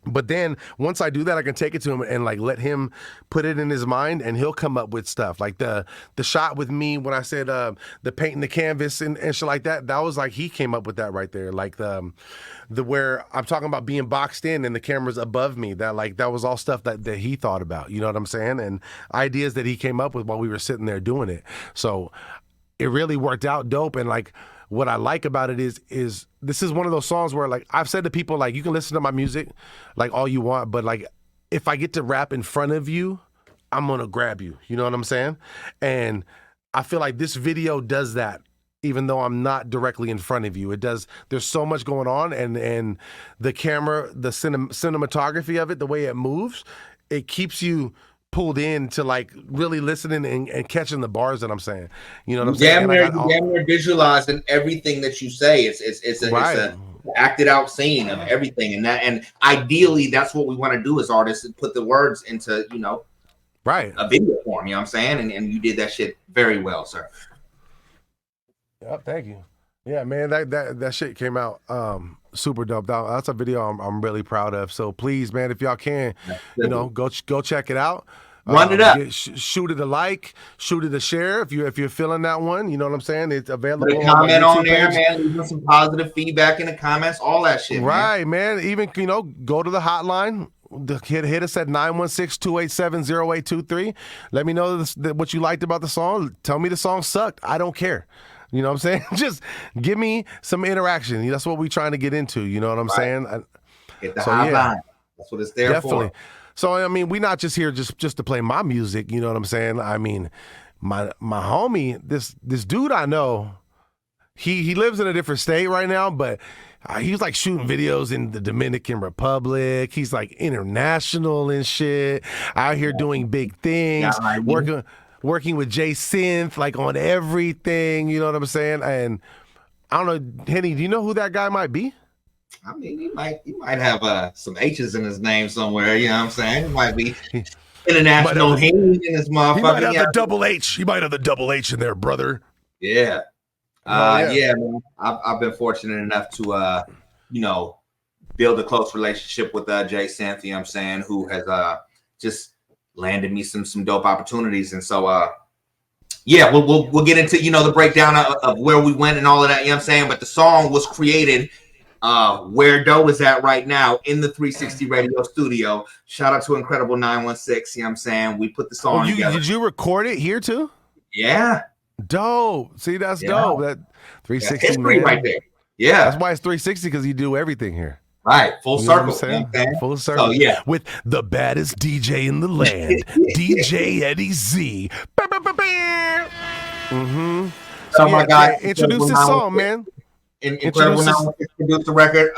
But then once I do that, I can take it to him and like let him put it in his mind, and he'll come up with stuff. Like the shot with me when I said the painting the canvas and shit like that. That was like he came up with that right there. Like the where I'm talking about being boxed in and the camera's above me. That was all stuff that he thought about. You know what I'm saying? And ideas that he came up with while we were sitting there doing it. So it really worked out dope. And like what I like about it is this is one of those songs where like I've said to people, like, you can listen to my music like all you want, but like if I get to rap in front of you, I'm gonna grab you. You know what I'm saying? And I feel like this video does that, even though I'm not directly in front of you. It does. There's so much going on, and the camera, the cinematography of it, the way it moves, it keeps you pulled in to like really listening and catching the bars that I'm saying. You know what I'm saying? Damn near visualizing everything that you say. It's a acted out scene of everything, and ideally that's what we want to do as artists, put the words into a video form. You know what I'm saying? And you did that shit very well, sir. Yep, thank you. Yeah, man, that shit came out super dope. That's a video I'm really proud of. So please, man, if y'all can, go check it out. Run it up. Shoot it a like, shoot it a share if you're feeling that one. You know what I'm saying? It's available. Put a comment on there, man. Leave some positive feedback in the comments. All that shit. Right, man. Even go to the hotline. Hit us at 916-287-0823. Let me know what you liked about the song. Tell me the song sucked. I don't care. You know what I'm saying? Just give me some interaction. That's what we're trying to get into. You know what I'm saying? Hit the hotline. That's what it's there for. So I mean, we're not just here just to play my music. You know what I'm saying? I mean, my homie, this dude I know, he lives in a different state right now, but he's like shooting videos in the Dominican Republic. He's like international and shit. Out here doing big things. Working with Jay Synth, like on everything, you know what I'm saying? And I don't know, Henny, do you know who that guy might be? I mean, he might have some H's in his name somewhere, you know what I'm saying? He might be international in his motherfucker. He might have the double H. He might have the double H in there, brother. Yeah. Yeah, man. I've been fortunate enough to, build a close relationship with Jay Synth, you know what I'm saying, who has just landed me some dope opportunities. And so we'll get into the breakdown of where we went and all of that, you know what I'm saying? But the song was created where Doe is at right now in the 360 radio studio. Shout out to Incredible 916, you know what I'm saying? We put the song together. Did you record it here too? Yeah. Dope. See, that's dope. That 360 history right there. Yeah. That's why it's 360, because you do everything here. Right, full circle. Full circle. So, yeah. With the baddest DJ in the land, DJ Eddie Z. Mm-hmm. So my guy, introduce this song, man. Incredible 916 produced the record.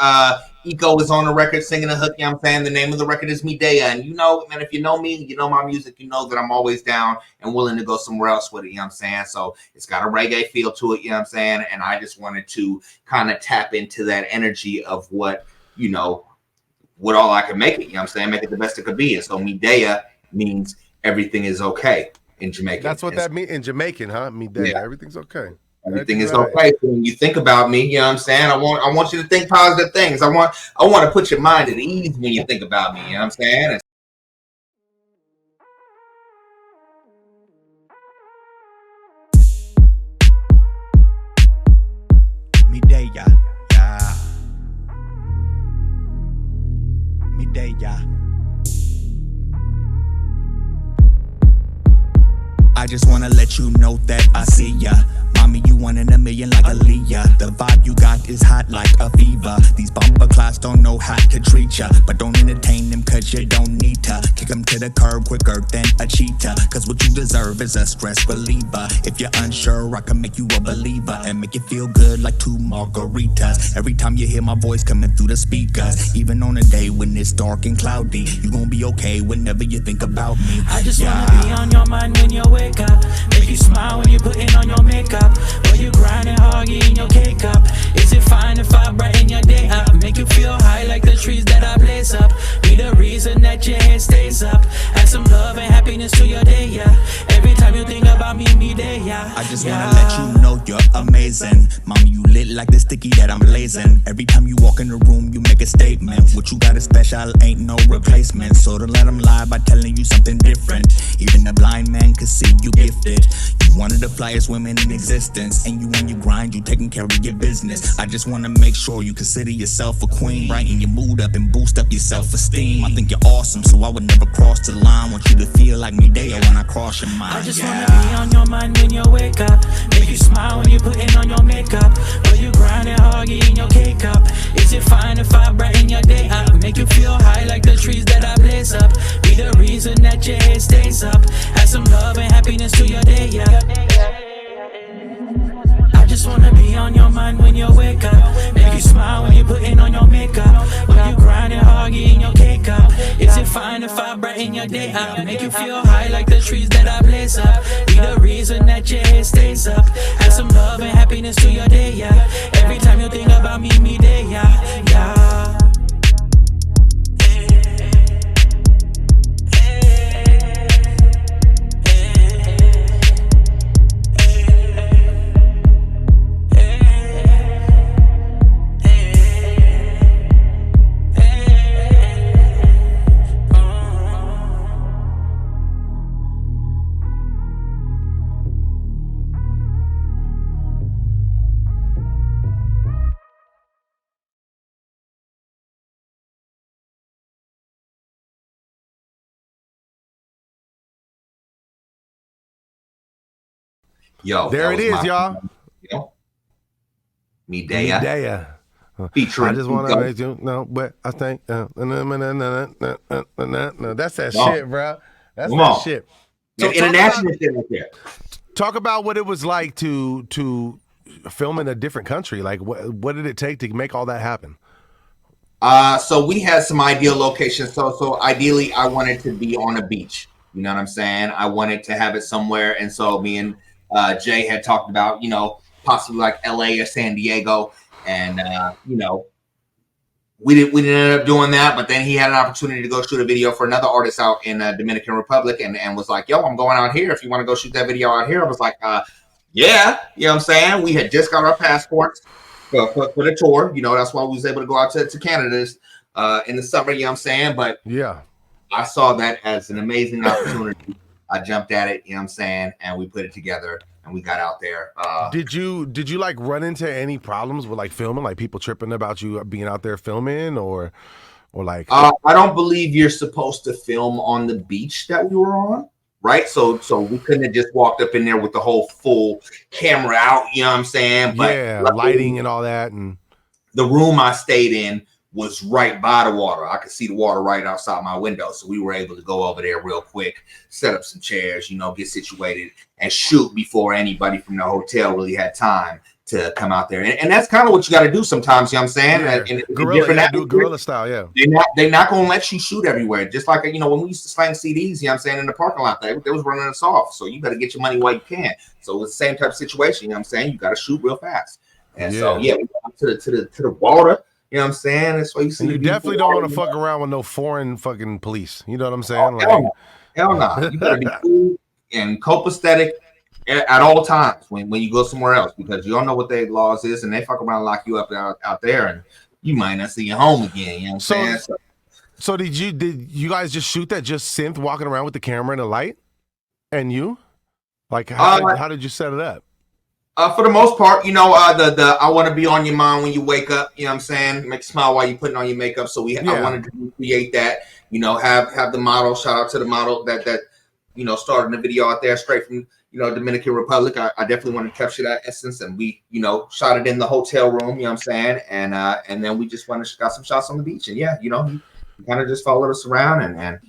Eco is on the record singing the hook, you know what I'm saying? The name of the record is Medea. And man, if you know me, you know my music, you know that I'm always down and willing to go somewhere else with it, you know what I'm saying? So it's got a reggae feel to it, you know what I'm saying? And I just wanted to kind of tap into that energy of what all I can make it, you know what I'm saying? Make it the best it could be. And so Medea means everything is okay in Jamaican. That's what that means in Jamaican, huh? Medea, everything's okay. Everything is okay. So when you think about me, you know what I'm saying? I want you to think positive things. I want to put your mind at ease when you think about me, you know what I'm saying? Medea, yeah. Medea. I just wanna let you know that I see ya. Mommy, you one in a million like Aaliyah. The vibe you got is hot like a fever. These bumper clocks don't know how to treat ya, but don't entertain them cause you don't need to. Kick them to the curb quicker than a cheetah, cause what you deserve is a stress reliever. If you're unsure, I can make you a believer and make you feel good like 2 margaritas. Every time you hear my voice coming through the speakers, even on a day when it's dark and cloudy, you gon' be okay whenever you think about me. I just wanna be on your mind when you wake up, make you smile when you're putting on your makeup. When you grinding hard, getting your cake up. Is it fine if I brighten your day up? Make you feel high like the trees that I blaze up. Be the reason that your head stays up. just wanna let you know you're amazing. Mommy, you lit like the sticky that I'm blazing. Every time you walk in the room, you make a statement. What you got is special, ain't no replacement. So don't let them lie by telling you something different. Even a blind man can see you gifted. You one of the flyest women in existence. And you on your grind, you taking care of your business. I just wanna make sure you consider yourself a queen. Brighten your mood up and boost up your self-esteem. I think you're awesome, so I would never cross the line. Want you to feel like me there when I cross your mind. I just wanna be on your mind when you wake up. Make you smile when you're putting on your makeup. But you grinding hard, getting your cake up. Is it fine if I brighten your day up? Make you feel high like the trees that I blaze up. Be the reason that your head stays up. Add some love and happiness to your day, yeah. I just wanna be on your mind when you wake up. Make you smile when you're putting on your makeup. When you grinding hard, getting your cake up. Is it fine if I brighten your day up? Make you feel high like the trees that I blaze up. Be the reason that your head stays up. Add some love and happiness to your day, yeah. Every time you think about me there, yeah, yeah. Yo, There it is, y'all. Medea. Medea. Featuring I just want to make you know, but I think that's that shit, bro. That's that shit. So international shit right there. Talk about what it was like to film in a different country. Like, what did it take to make all that happen? So we had some ideal locations. So ideally, I wanted to be on a beach. You know what I'm saying? I wanted to have it somewhere, and so me and Jay had talked about, you know, possibly like LA or San Diego, and you know, we didn't end up doing that. But then he had an opportunity to go shoot a video for another artist out in Dominican Republic, and was like, "Yo, I'm going out here. If you want to go shoot that video out here," I was like, "Yeah," you know what I'm saying? We had just got our passports for the tour. You know, that's why we was able to go out to Canada in the summer. You know what I'm saying? But yeah, I saw that as an amazing opportunity. I jumped at it, you know what I'm saying, and we put it together and we got out there. Did you like run into any problems with like filming, like people tripping about you being out there filming, or like? I don't believe you're supposed to film on the beach that we were on, right? So we couldn't have just walked up in there with the whole full camera out, you know what I'm saying? But yeah, lighting and all that, and the room I stayed in was right by the water. I could see the water right outside my window. So we were able to go over there real quick, set up some chairs, you know, get situated and shoot before anybody from the hotel really had time to come out there. And that's kind of what you got to do sometimes, you know what I'm saying? Yeah. Guerrilla, do guerrilla style, yeah. They're not going to let you shoot everywhere. Just like, you know, when we used to slang CDs, you know what I'm saying, in the parking lot, they was running us off. So you got to get your money while you can. So it's the same type of situation, you know what I'm saying? You got to shoot real fast. And so, yeah, we got to the water. You know what I'm saying? That's why you see. And you definitely don't want to fuck around with no foreign fucking police. You know what I'm saying? Hell no. You gotta be cool and copacetic at all times when you go somewhere else, because you don't know what their laws is, and they fuck around and lock you up out there, and you might not see your home again. You know what I'm saying? So did you guys just shoot that just synth walking around with the camera and the light, and you? Like how did you set it up? For the most part, you know, the I want to be on your mind when you wake up, you know what I'm saying? Make you smile while you're putting on your makeup. So I wanted to create that, you know, have the model, shout out to the model that you know, started the video out there straight from, you know, Dominican Republic. I definitely want to capture that essence, and we, you know, shot it in the hotel room, you know what I'm saying? And then we just got some shots on the beach, and yeah, you know, he kind of just followed us around and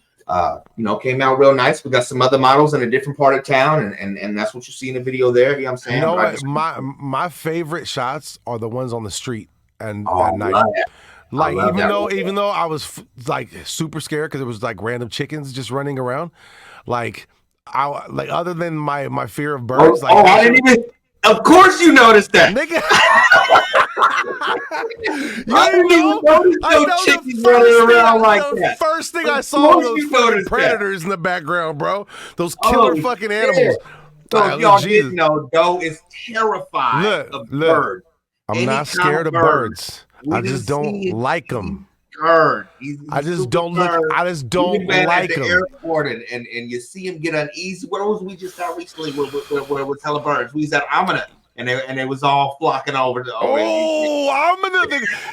you know, came out real nice. We got some other models in a different part of town, and that's what you see in the video there. You know what I'm saying? You know what? My favorite shots are the ones on the street and at night. Like even though I was like super scared because it was like random chickens just running around, like other than my fear of birds. I didn't even. Of course you noticed that, nigga. I didn't even notice those chickens running around like that. First thing I saw was those fucking predators in the background, bro. Those killer fucking animals. So Like, if y'all Jesus. didn't know, Doe is terrified of birds. I'm not scared of birds. I just don't like them. He's I just super don't look. bird. I just We've don't been like at the them. airport and you see him get uneasy. Where was we just out recently with hella birds? We was at Amina and it was all flocking over. Amina!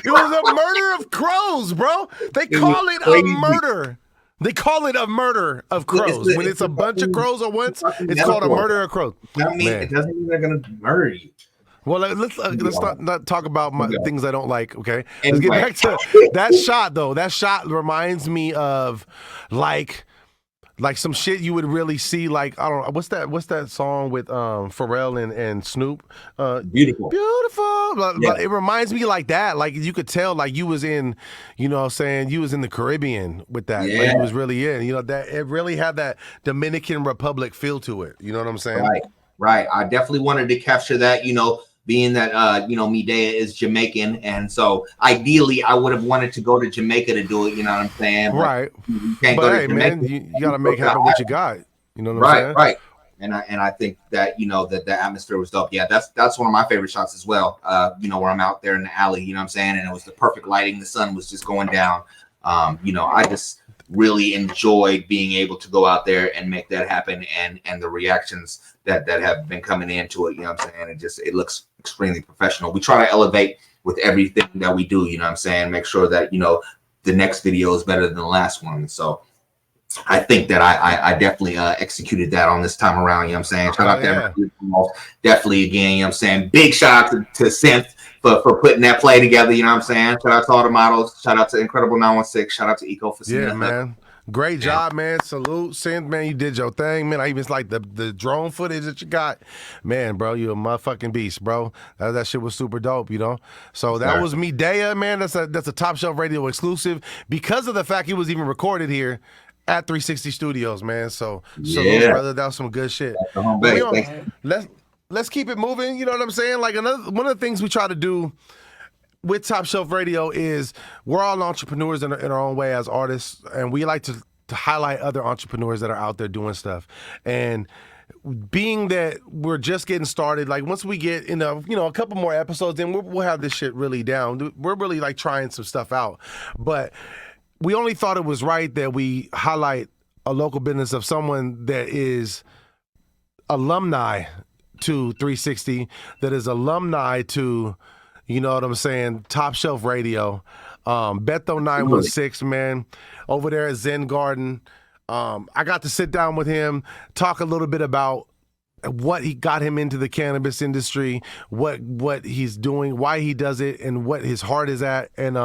It was a murder of crows, bro. They call it a murder. They call it a murder of crows. When it's a bunch of crows at once, it's called a murder of crows. It doesn't mean they're gonna murder you. Well, let's not talk about things I don't like, okay? Anyway. Let's get back to that shot, though. That shot reminds me of, like some shit you would really see, like, I don't know, what's that song with Pharrell and Snoop? Beautiful. But it reminds me like that. Like, you could tell, like, you was in, you know what I'm saying, you was in the Caribbean with that. Yeah. Like, you was really in, you know, that it really had that Dominican Republic feel to it. You know what I'm saying? Right. I definitely wanted to capture that, you know, being that, Medea is Jamaican. And so ideally I would have wanted to go to Jamaica to do it. You know what I'm saying? Right. You can't go to Jamaica. Man, you got to make happen what you got. You know what I'm saying? Right. And I think that, you know, that the atmosphere was dope. Yeah, that's one of my favorite shots as well. Where I'm out there in the alley, you know what I'm saying? And it was the perfect lighting. The sun was just going down. I just really enjoyed being able to go out there and make that happen, and the reactions that have been coming into it, you know what I'm saying? It looks extremely professional. We try to elevate with everything that we do, you know what I'm saying? Make sure that, you know, the next video is better than the last one. So I think that I definitely executed that on this time around, you know what I'm saying? Shout out to everybody. Definitely, again, you know what I'm saying? Big shout out to Synth for putting that play together, you know what I'm saying? Shout out to all the models. Shout out to Incredible 916. Shout out to Eco for seeing that. Man. Great job, man. Salute, Synth, man. You did your thing, man. I even like the drone footage that you got. Man, bro, you a motherfucking beast, bro. That shit was super dope, you know? So that was Medea, man. That's a Top Shelf Radio exclusive because of the fact it was even recorded here at 360 Studios, man. So salute, brother. That was some good shit. Let's keep it moving, you know what I'm saying? Like, one of the things we try to do with Top Shelf Radio is we're all entrepreneurs in our own way as artists, and we like to highlight other entrepreneurs that are out there doing stuff. And being that we're just getting started, like once we get in a couple more episodes, then we'll have this shit really down. We're really like trying some stuff out, but we only thought it was right that we highlight a local business of someone that is alumni to 360, that is alumni to, you know what I'm saying, Top Shelf Radio. Beto 916, man, over there at Zen Garden. I got to sit down with him, talk a little bit about what he got him into the cannabis industry, what he's doing, why he does it, and what his heart is at. And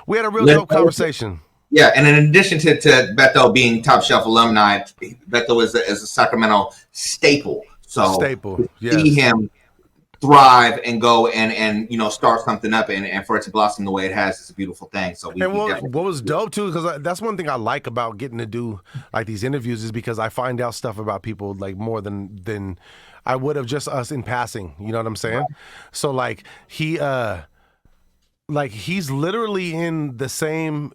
we had a real dope conversation. Yeah, and in addition to Beto being Top Shelf alumni, Beto is a Sacramento staple. So to see him thrive and go and start something up and for it to blossom the way it has, it's a beautiful thing. So what was dope too, because that's one thing I like about getting to do like these interviews, is because I find out stuff about people like more than I would have just us in passing. You know what I'm saying? Right. So like he's literally in the same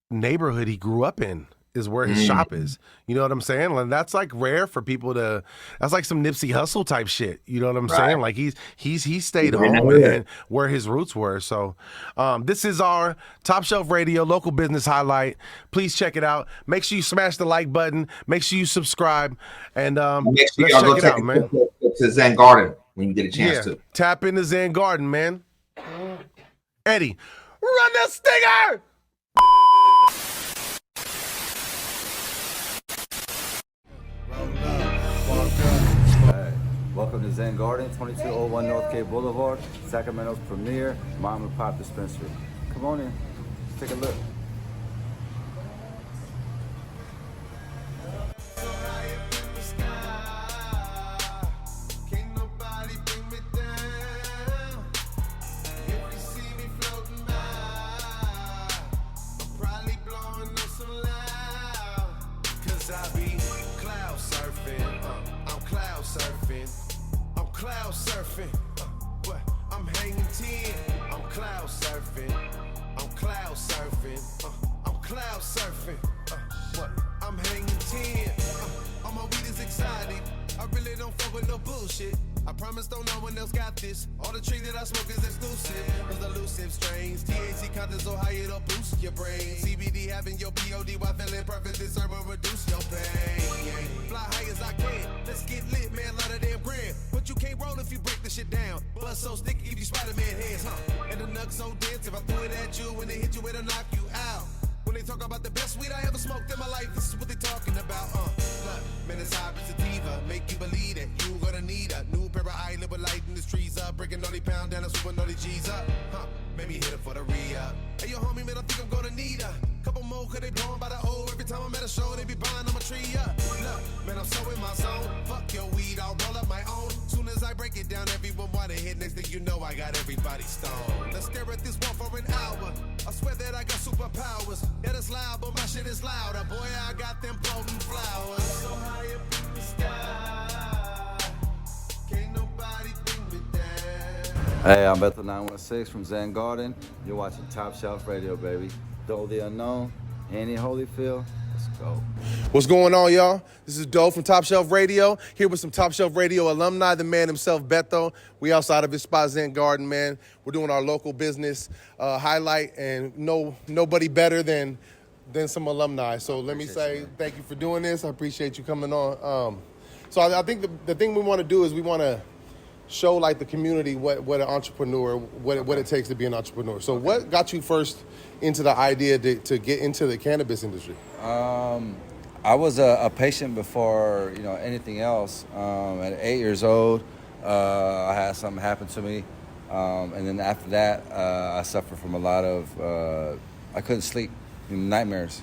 neighborhood he grew up in. Is where his shop is. You know what I'm saying? And that's like rare for people to. That's like some Nipsey Hussle type shit. You know what I'm saying? Like he stayed home and where his roots were. So this is our Top Shelf Radio local business highlight. Please check it out. Make sure you smash the like button. Make sure you subscribe, and make sure let's y'all check it out, man. To Zen Garden when you get a chance to tap into Zen Garden, man. Eddie, run the stinger. Welcome to Zen Garden, 2201 North Cape Boulevard, Sacramento's premier mom and pop dispensary. Come on in, take a look. Cloud surfing, what? I'm hanging 10. I'm cloud surfing. I'm cloud surfing. I'm cloud surfing. What? I'm hanging 10. My weed is exotic. I I really don't fuck with no bullshit. I promise don't no one else got this. All the tree that I smoke is exclusive. Those elusive strains. THC content so high it'll boost your brain. CBD having your POD while feeling perfect. This herb will reduce your pain. Fly high as I can. Let's get lit, man. Lot of damn grand. But you can't roll if you break the shit down. Buzz so sticky if you Spider-Man hands, huh? And the nug so dense. If I threw it at you, when they hit you, it'll knock you out. When they talk about the best weed I ever smoked in my life, this is what they talking about, Look, man, it's hybrid sativa, make you believe that you gonna need a new pair of eyelid with lighting the trees up, breaking all these pound down and swooping all these G's up, maybe hit it for the re-up. Hey, yo, homie, man, I think I'm gonna need a couple more, cause they blowing by the O. Every time I'm at a show, they be buying on my tree up. Look, man, I'm so in my zone, fuck your weed, I'll roll up my own. Soon as I break it down, everyone wanna hit, next thing you know, I got everybody stoned. Let's stare at this wall for an hour. I swear that I got superpowers. Yeah, it's loud, but my shit is louder. Boy, I got them potent flowers. So high up in the sky, can't nobody bring me down. Hey, I'm Bethel 916 from Zen Garden. You're watching Top Shelf Radio, baby. Though the unknown, Annie Holyfield. Let's go. What's going on, y'all? This is Doe from Top Shelf Radio, here with some Top Shelf Radio alumni, the man himself, Beto. We outside of his spot, Zen Garden, man. We're doing our local business highlight, and nobody better than some alumni. So let me say thank you for doing this. I appreciate you coming on. So I think the thing we want to do is we want to show like the community what an entrepreneur, what it takes to be an entrepreneur. So what got you first into the idea to get into the cannabis industry? I was a patient before anything else. At 8 years old, I had something happen to me, and then after that, I suffered from a lot of I couldn't sleep, nightmares.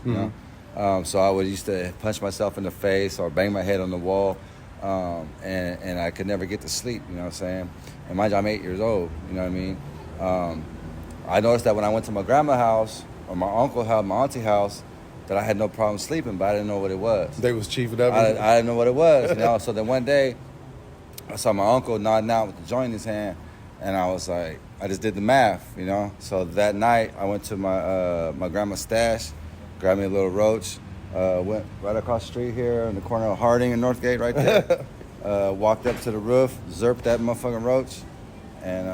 So I used to punch myself in the face or bang my head on the wall. And I could never get to sleep, you know what I'm saying? And mind you, I'm 8 years old, you know what I mean? I noticed that when I went to my grandma's house or my uncle's house, my auntie's house, that I had no problem sleeping, but I didn't know what it was. They was chiefing up? I didn't know what it was, So then one day, I saw my uncle nodding out with the joint in his hand, and I was like, I just did the math, So that night, I went to my grandma's stash, grabbed me a little roach, went right across the street here in the corner of Harding and Northgate right there. Walked up to the roof, zerped that motherfucking roach. And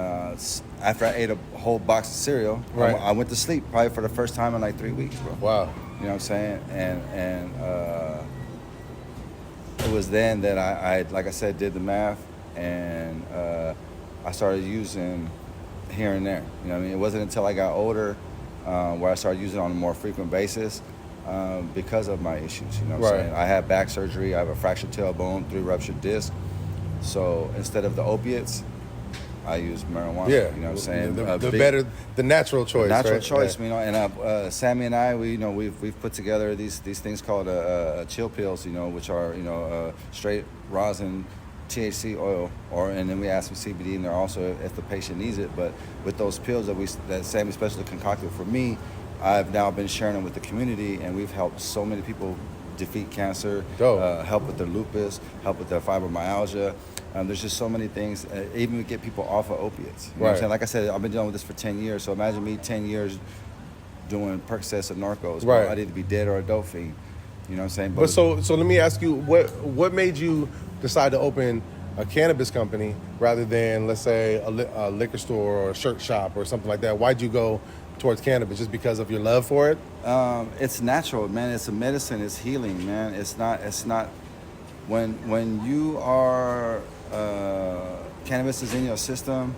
after I ate a whole box of cereal, right. I went to sleep probably for the first time in like 3 weeks, bro. Wow. You know what I'm saying? And it was then that I, like I said, did the math. And I started using here and there. You know what I mean? It wasn't until I got older where I started using it on a more frequent basis. Because of my issues, you know what I'm saying? I had back surgery, I have a fractured tailbone, 3 ruptured discs. So instead of the opiates, I use marijuana. Yeah, you know what I'm saying? The natural choice. Natural choice, yeah. And Sammy and I, we've put together these things called chill pills, which are straight rosin, THC oil, and then we add some CBD in there also if the patient needs it. But with those pills that Sammy specially concocted for me, I've now been sharing them with the community, and we've helped so many people defeat cancer, help with their lupus, help with their fibromyalgia. There's just so many things. Even we get people off of opiates. You know what I'm saying? Like I said, I've been dealing with this for 10 years. So imagine me 10 years doing Percocets and Narcos. Right. I'd either be dead or a dope fiend. You know what I'm saying? But so let me ask you, what made you decide to open a cannabis company rather than, let's say, a liquor store or a shirt shop or something like that? Why'd you go towards cannabis? Just because of your love for it? It's natural, man. It's a medicine. It's healing, man. It's not when you are cannabis is in your system,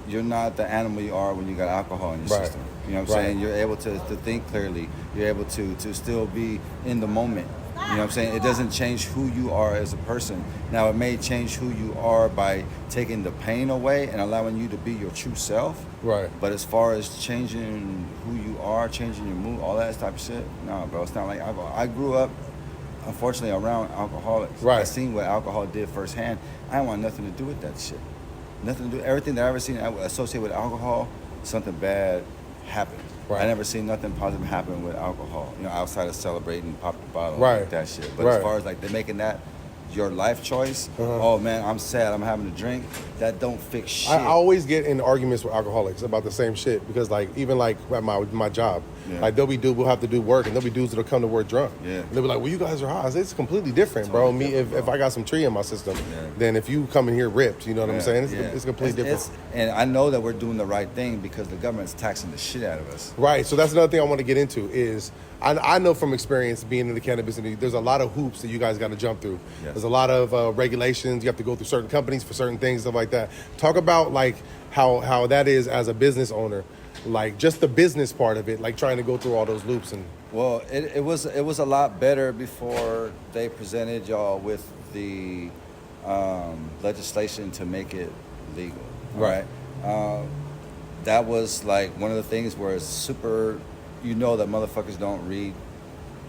you're not the animal you are when you got alcohol in your system. You know what I'm saying? You're able to think clearly. You're able to still be in the moment. You know what I'm saying? It doesn't change who you are as a person. Now, it may change who you are by taking the pain away and allowing you to be your true self. Right. But as far as changing who you are, changing your mood, all that type of shit, no, bro. It's not like alcohol. I grew up, unfortunately, around alcoholics. Right. I seen what alcohol did firsthand. I didn't want nothing to do with that shit. Nothing to do. Everything that I ever seen associated with alcohol, something bad happened. Right. I never seen nothing positive happen with alcohol, outside of celebrating, pop the bottle, right. like that shit. But as far as like they're making that your life choice. Oh man, I'm sad, I'm having a drink. That don't fix shit. I always get in arguments with alcoholics about the same shit because like even like at my job, like we'll have to do work and there'll be dudes that'll come to work drunk. Yeah. And they'll be like, well, you guys are high. I say, it's completely different, bro. Me, if I got some tree in my system, then if you come in here ripped, you know what I'm saying? It's completely different. And I know that we're doing the right thing because the government's taxing the shit out of us. Right. So that's another thing I want to get into is I know from experience being in the cannabis industry, there's a lot of hoops that you guys got to jump through. Yes. There's a lot of regulations. You have to go through certain companies for certain things, stuff like that. Talk about like how that is as a business owner, like just the business part of it, like trying to go through all those loops. And well, it was a lot better before they presented y'all with the legislation to make it legal. Right. That was like one of the things where it's super, you know that motherfuckers don't read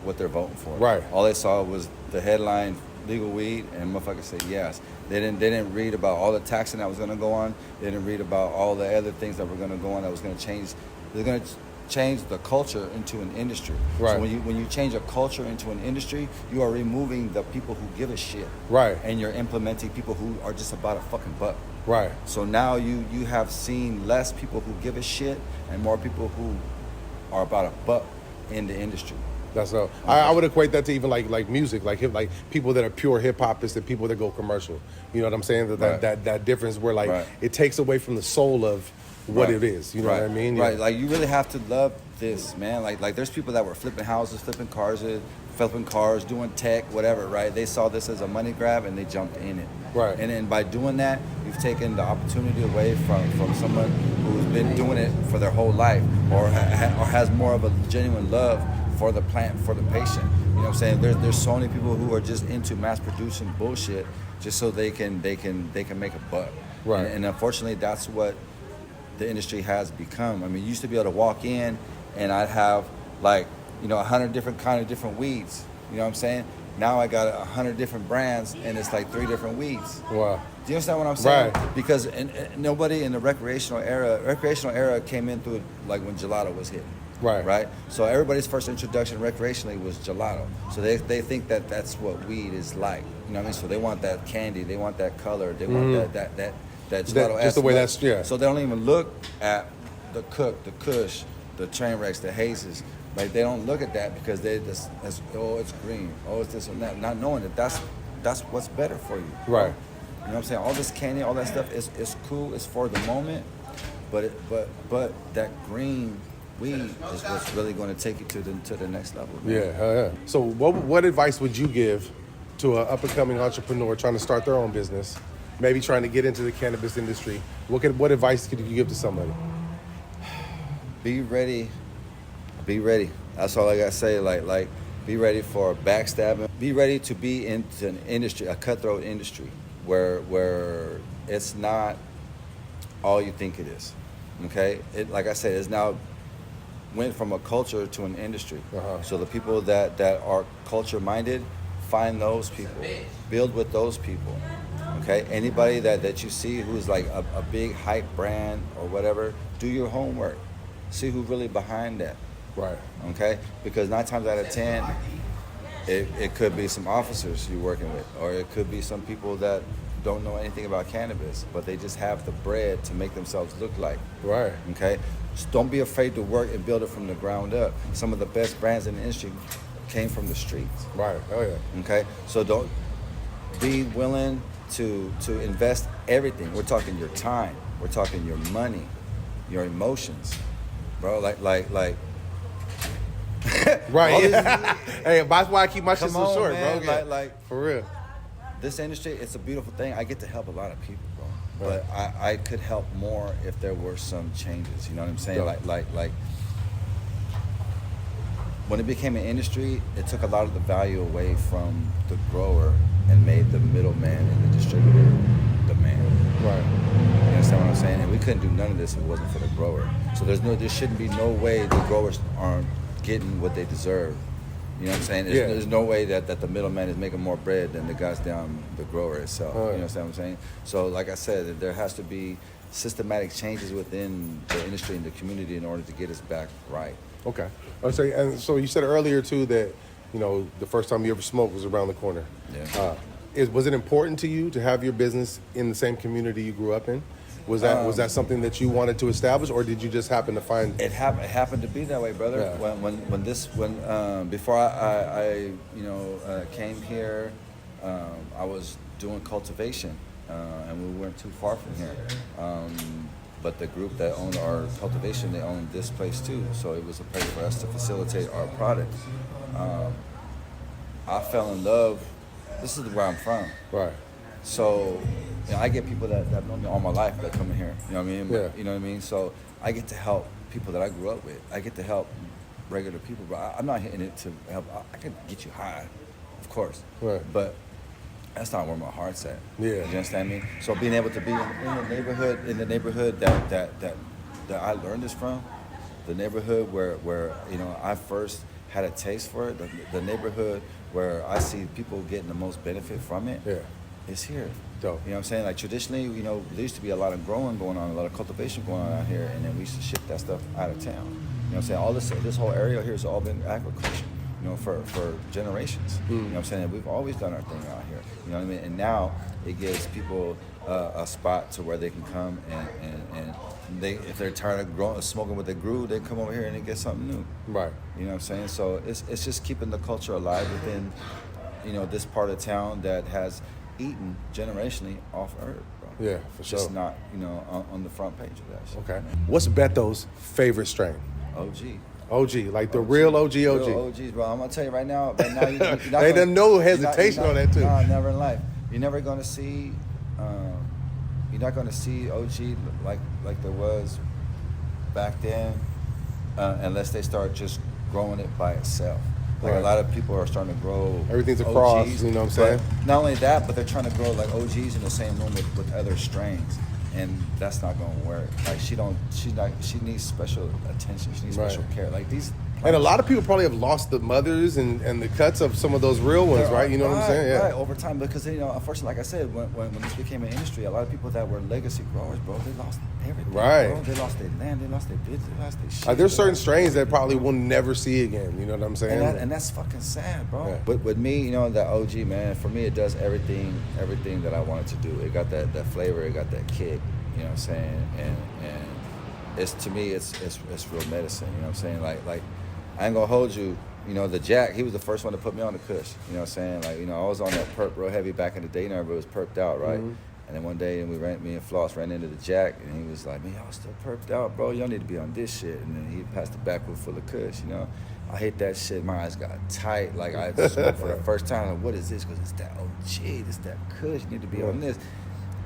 what they're voting for. Right. All they saw was the headline, legal weed, and motherfuckers said yes. They didn't read about all the taxing that was going to go on. They didn't read about all the other things that were going to go on that was going to change. They're going to change the culture into an industry. Right. So when you change a culture into an industry, you are removing the people who give a shit. Right. And you're implementing people who are just about a fucking buck. Right. So now you have seen less people who give a shit and more people who are about a buck in the industry. That's so. I would equate that to even like music, like people that are pure hip hopists and people that go commercial. You know what I'm saying? That difference where like it takes away from the soul of what it is. You know what I mean? Right. Like you really have to love this, man. Like there's people that were flipping houses, flipping cars, doing tech, whatever. Right? They saw this as a money grab and they jumped in it. Right. And then by doing that, you've taken the opportunity away from someone who's been doing it for their whole life, or has more of a genuine love for the plant, for the patient. You know what I'm saying? There's so many people who are just into mass producing bullshit just so they can make a buck. Right. And unfortunately, that's what the industry has become. I mean, you used to be able to walk in and I'd have like, 100 different weeds. You know what I'm saying? Now I got 100 different brands and it's like 3 different weeds. Wow. Do you understand what I'm saying? Right. Because nobody in the recreational era came in through like when gelato was hitting. Right. So everybody's first introduction recreationally was gelato. So they think that that's what weed is like. You know what I mean? So they want that candy, they want that color, they want that gelato. Just the way that's So they don't even look at the Cook, the Kush, the Trainwrecks, the Hazes. Like they don't look at that because they just it's green, it's this and that, not knowing that that's what's better for you. Right. You know what I'm saying? All this candy, all that stuff is cool. It's for the moment, but that green weed is what's really going to take you to the next level. Man. Yeah, hell yeah. So what advice would you give to an up-and-coming entrepreneur trying to start their own business, maybe trying to get into the cannabis industry? What advice could you give to somebody? Be ready. Be ready. That's all I got to say. Like, be ready for backstabbing. Be ready to be into an industry, a cutthroat industry, where it's not all you think it is. Okay? Like I said, it's now went from a culture to an industry. So the people that are culture minded, find those people, build with those people. Okay, anybody that you see who's like a big hype brand or whatever, do your homework, see who's really behind that. Right. Okay, because 9 times out of 10 it could be some officers you're working with, or it could be some people that don't know anything about cannabis, but they just have the bread to make themselves look like. Right. Okay? Just don't be afraid to work and build it from the ground up. Some of the best brands in the industry came from the streets. Right. Oh yeah. Okay? So don't be willing to invest everything. We're talking your time. We're talking your money, your emotions. Bro, like right. Yeah. Hey, that's why I keep my shit so short, man. bro. Like for real. This industry, it's a beautiful thing. I get to help a lot of people, bro. But I could help more if there were some changes. You know what I'm saying? Yeah. Like when it became an industry, it took a lot of the value away from the grower and made the middleman and the distributor the man. Right. You understand what I'm saying? And we couldn't do none of this if it wasn't for the grower. So there shouldn't be no way the growers aren't getting what they deserve. You know what I'm saying? There's no way that the middleman is making more bread than the guys down the grower itself. You understand what I'm saying? So like I said, there has to be systematic changes within the industry and the community in order to get us back right. Okay. So you said earlier too that, the first time you ever smoked was around the corner. Yeah. Was it important to you to have your business in the same community you grew up in? Was that something that you wanted to establish, or did you just happen to find it happened to be that way, brother? Yeah. Before I came here, I was doing cultivation, and we weren't too far from here. But the group that owned our cultivation, they owned this place too, so it was a place for us to facilitate our product. I fell in love. This is where I'm from. Right. So, I get people that have known me all my life that come in here. You know what I mean? Yeah. You know what I mean? So I get to help people that I grew up with. I get to help regular people, but I'm not hitting it to help. I can get you high, of course. Right. But that's not where my heart's at. Yeah. You understand me? So being able to be in the neighborhood that I learned this from, the neighborhood where I first had a taste for it, the neighborhood where I see people getting the most benefit from it. Yeah. It's here. Dope. You know what I'm saying? Like traditionally, there used to be a lot of growing going on, a lot of cultivation going on out here, and then we used to ship that stuff out of town. You know what I'm saying? All this whole area here has all been agriculture, for generations. You know what I'm saying? And we've always done our thing out here. You know what I mean? And now it gives people a spot to where they can come and if they're tired of smoking what they grew, they come over here and they get something new. Right. You know what I'm saying? So it's just keeping the culture alive within, this part of town that has eaten generationally off herb, bro. Yeah, for sure. Just not, on the front page of that shit. Okay. What's Beto's favorite strain? OG. OG, like the real OG. Real OGs, bro. I'm gonna tell you right now. You're not They done no hesitation on that too. No, never in life. You're never gonna see. You're not gonna see OG like there was back then, unless they start just growing it by itself. Like Right. a lot of people are starting to grow. Everything's a cross, OGs, you know what I'm saying? but not only that, but they're trying to grow like OGs in the same room with other strains, and that's not gonna work. Like she needs special attention. She needs special Right. care. Like these. And a lot of people probably have lost the mothers and the cuts of some of those real ones, right? You know what I'm saying? Yeah. Right, over time, because unfortunately, like I said, when this became an industry, a lot of people that were legacy growers, bro, they lost everything. Right. Bro. They lost their land, they lost their business, they lost their shit. There's certain strains that probably we'll never see again. You know what I'm saying? And that's fucking sad, bro. Yeah. But with me, the OG, man, for me, it does everything that I wanted to do. It got that flavor, it got that kick. You know what I'm saying? And it's, to me, it's real medicine. You know what I'm saying? Like. I ain't gonna hold you, the Jack, he was the first one to put me on the Kush. You know what I'm saying? Like, I was on that perp real heavy back in the day, everybody was perped out, right? Mm-hmm. And then one day, me and Floss ran into the Jack, and he was like, man, y'all still perped out, bro. Y'all need to be on this shit. And then he passed the backwood full of Kush, I hate that shit. My eyes got tight. Like, I smoked for the first time. Like, what is this? Because it's that OG, it's that Kush. You need to be on this.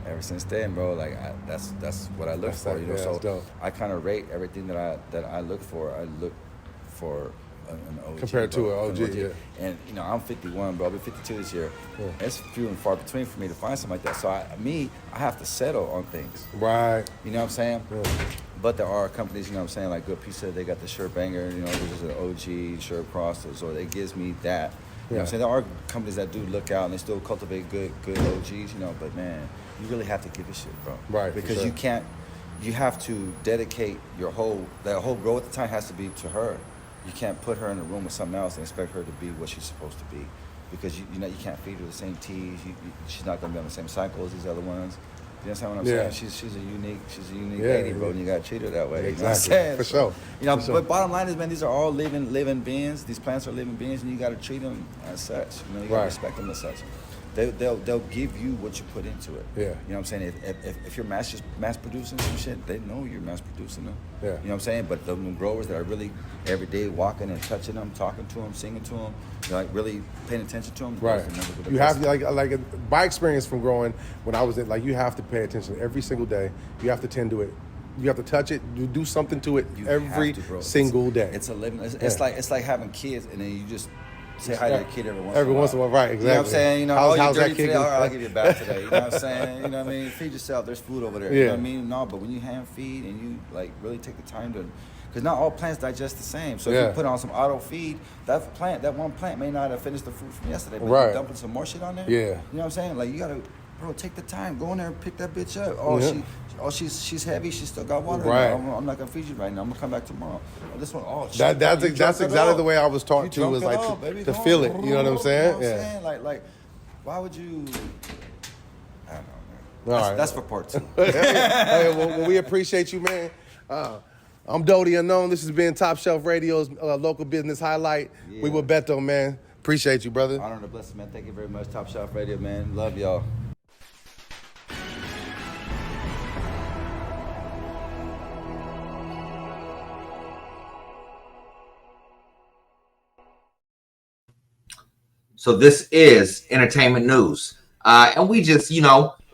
Ever since then, bro, like that's what I look for, So dope. I kind of rate everything that I look for. I look for an OG. Compared to an OG, yeah. And, I'm 51, bro. I'll be 52 this year. Yeah. It's few and far between for me to find something like that. So I have to settle on things. Right. You know what I'm saying? Yeah. But there are companies, you know what I'm saying, like Good Pizza, they got the shirt banger, which is an OG shirt cross, so it gives me that. You know what I'm saying? There are companies that do look out and they still cultivate good OGs, but man, you really have to give a shit, bro. Right. Because you have to dedicate that whole grow at the time has to be to her. You can't put her in a room with something else and expect her to be what she's supposed to be, because you can't feed her the same teas. She's not gonna be on the same cycle as these other ones. You understand what I'm saying? She's a unique lady, bro, and you gotta treat her that way. Exactly. You know what I'm saying? For sure. For sure. But bottom line is, man, these are all living beings. These plants are living beings, and you gotta treat them as such. You gotta respect them as such. They'll give you what you put into it. Yeah. You know what I'm saying? If you're mass producing some shit, they know you're mass producing them. Yeah. You know what I'm saying? But the growers that are really every day walking and touching them, talking to them, singing to them, like really paying attention to them. Right. You have like my experience from growing when I was in, like, you have to pay attention every single day. You have to tend to it. You have to touch it. You do something to it every single day. It's a living. It's like having kids, and then you just say hi to your kid every once in a while. Right, exactly. You know what I'm saying? How's you're that dirty kid today. doing? All right, I'll give you a bath today. You know what I'm saying? You know what I mean? Feed yourself. There's food over there. You know what I mean? No, but when you hand feed and you really take the time to, because not all plants digest the same. So if you put on some auto feed, that one plant may not have finished the food from yesterday, but you're dumping some more shit on there. Yeah. You know what I'm saying? Like, you gotta, bro, take the time. Go in there and pick that bitch up. She's heavy. She still got water. Right. I'm not gonna feed you right now. I'm gonna come back tomorrow. This one, that's exactly the way I was taught to, was like to feel it. You know what I'm saying? Saying? Like Why would you? I don't know, man. All right. That's for part 2. Hey, well, we appreciate you, man. I'm Dodie Unknown. This has been Top Shelf Radio's local business highlight. Yeah. We with Beto, man. Appreciate you, brother. Honor and a blessing, man. Thank you very much, Top Shelf Radio, man. Love y'all. So this is entertainment news. And we just,